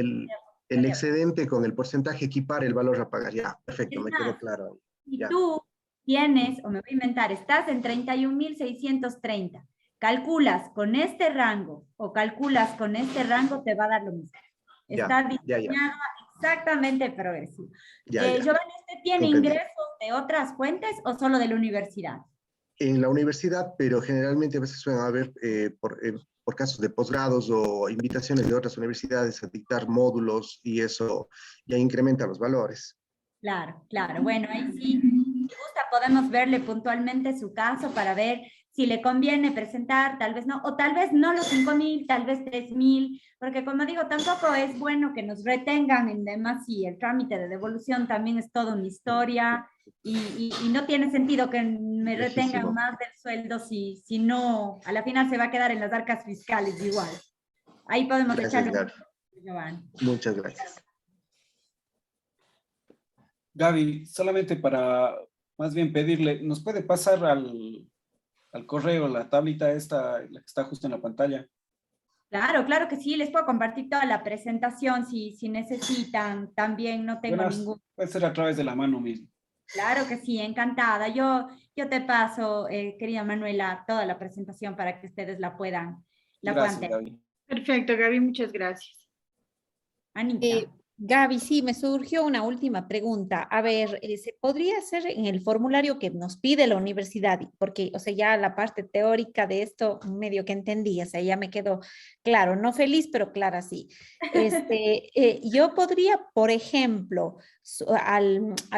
J: El excedente con el porcentaje equipara el valor a pagar. Ya, perfecto, me quedó claro.
A: Si tú tienes, o me voy a inventar, estás en 31.630, calculas con este rango o calculas con este rango, te va a dar lo mismo. Está diseñado exactamente progresivo. Giovanni, ¿usted tiene ingresos de otras fuentes o solo de la universidad?
J: En la universidad, pero generalmente a veces suelen haber por casos de posgrados o invitaciones de otras universidades a dictar módulos y eso ya incrementa los valores.
A: Claro, claro. Bueno, ahí sí, si gusta, podemos verle puntualmente su caso para ver si le conviene presentar, tal vez no, o tal vez no los 5.000, tal vez 3.000, porque como digo, tampoco es bueno que nos retengan en demás y el trámite de devolución también es toda una historia y no tiene sentido que me retengan más del sueldo si no, a la final se va a quedar en las arcas fiscales igual. Ahí podemos echarle un poco, Giovanni.
J: Muchas gracias.
F: Gaby, solamente para más bien pedirle, ¿nos puede pasar al correo la tablita esta, la que está justo en la pantalla?
A: Claro, claro que sí, les puedo compartir toda la presentación si necesitan, también no tengo ningún...
F: Puede ser a través de la mano mismo.
A: Claro que sí, encantada. Yo te paso, querida Manuela, toda la presentación para que ustedes la puedan
F: tener. Gaby.
B: Perfecto, Gaby, muchas gracias.
A: Anita.
G: Gaby, sí, me surgió una última pregunta. A ver, ¿se podría hacer en el formulario que nos pide la universidad? Porque, o sea, ya la parte teórica de esto medio que entendí, o sea, ya me quedó claro, no feliz, pero clara sí. Yo podría, por ejemplo, a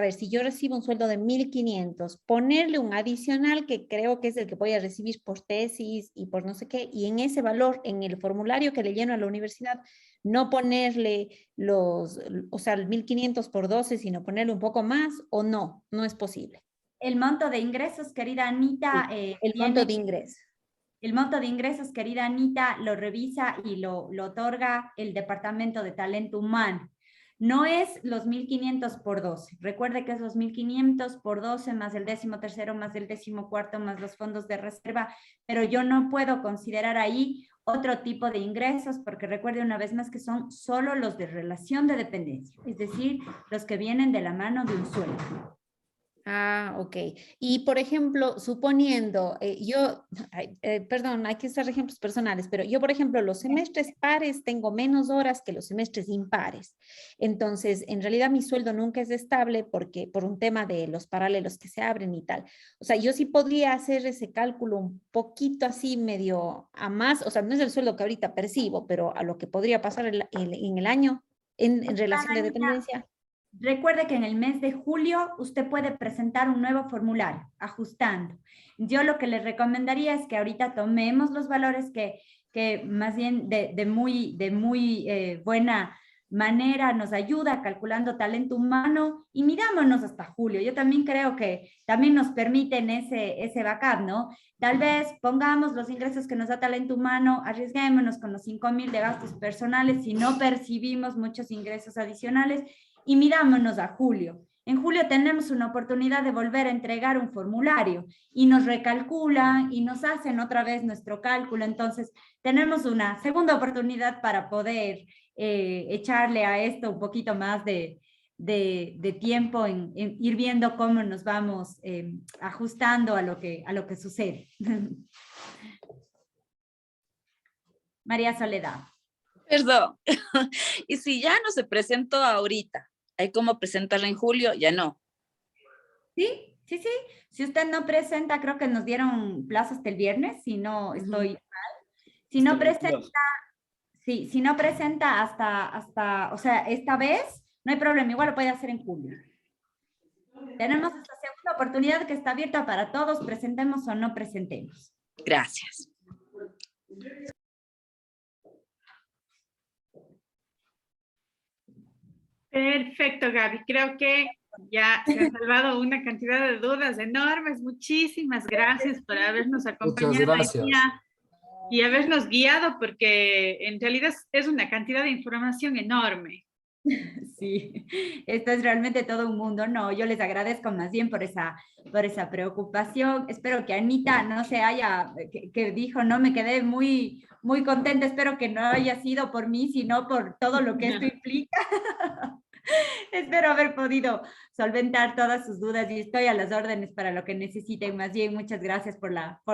G: ver, si yo recibo un sueldo de 1.500, ponerle un adicional que creo que es el que voy a recibir por tesis y por no sé qué, y en ese valor, en el formulario que le lleno a la universidad, no ponerle el 1.500 por 12, sino ponerle un poco más, o no es posible.
A: El monto de ingresos, querida Anita.
G: El monto de ingresos.
A: El monto de ingresos, querida Anita, lo revisa y lo otorga el Departamento de Talento Humano. No es los 1.500 por 12. Recuerde que es los 1.500 por 12 más el 13º, más el 14º, más los fondos de reserva, pero yo no puedo considerar ahí otro tipo de ingresos, porque recuerde una vez más que son solo los de relación de dependencia, es decir, los que vienen de la mano de un sueldo.
G: Ah, ok. Y por ejemplo, suponiendo, perdón, hay que usar ejemplos personales, pero yo, por ejemplo, los semestres pares tengo menos horas que los semestres impares. Entonces, en realidad mi sueldo nunca es estable porque por un tema de los paralelos que se abren y tal. O sea, yo sí podría hacer ese cálculo un poquito así medio a más, o sea, no es el sueldo que ahorita percibo, pero a lo que podría pasar en el año en relación de dependencia.
A: Recuerde que en el mes de julio usted puede presentar un nuevo formulario, ajustando. Yo lo que le recomendaría es que ahorita tomemos los valores que más bien de muy buena manera nos ayuda calculando talento humano y mirámonos hasta julio. Yo también creo que también nos permiten ese backup, ¿no? Tal vez pongamos los ingresos que nos da talento humano, arriesguémonos con los 5,000 de gastos personales si no percibimos muchos ingresos adicionales y mirámonos a julio. En julio tenemos una oportunidad de volver a entregar un formulario y nos recalculan y nos hacen otra vez nuestro cálculo. Entonces, tenemos una segunda oportunidad para poder echarle a esto un poquito más de tiempo en ir viendo cómo nos vamos ajustando a lo que sucede. María Soledad.
C: Perdón. Y si ya no se presentó ahorita, ¿hay cómo presentarla en julio? Ya no.
A: Sí. Si usted no presenta, creo que nos dieron plazo hasta el viernes, si no estoy mal. Si no presenta, sí, si no presenta hasta, o sea, esta vez, no hay problema, igual lo puede hacer en julio. Tenemos esta segunda oportunidad que está abierta para todos, presentemos o no presentemos.
C: Gracias.
B: Perfecto, Gaby. Creo que ya se ha salvado una cantidad de dudas enormes. Muchísimas gracias por habernos acompañado hoy día y habernos guiado, porque en realidad es una cantidad de información enorme.
A: Sí, esto es realmente todo un mundo. No, yo les agradezco más bien por esa preocupación. Espero que Anita no se haya, que dijo, no, me quedé muy contenta. Espero que no haya sido por mí, sino por todo lo que esto implica. Espero haber podido solventar todas sus dudas y estoy a las órdenes para lo que necesiten. Más bien, muchas gracias por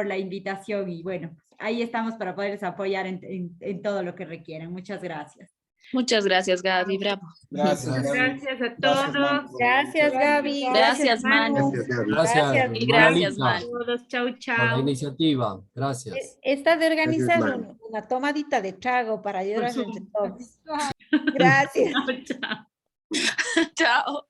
A: la invitación y bueno, ahí estamos para poderles apoyar en todo lo que requieran. Muchas gracias.
C: Muchas gracias, Gaby. Bravo.
B: Gracias a todos.
G: Gracias, Gaby.
C: Gracias, Manu.
E: Gracias,
C: Y gracias, Manu.
B: Todos, chau,
E: por la
B: chau.
E: iniciativa. Gracias.
G: Está de organizar una tomadita de trago para ayudar entre todos. Gracias.
B: Chao.
C: Chao.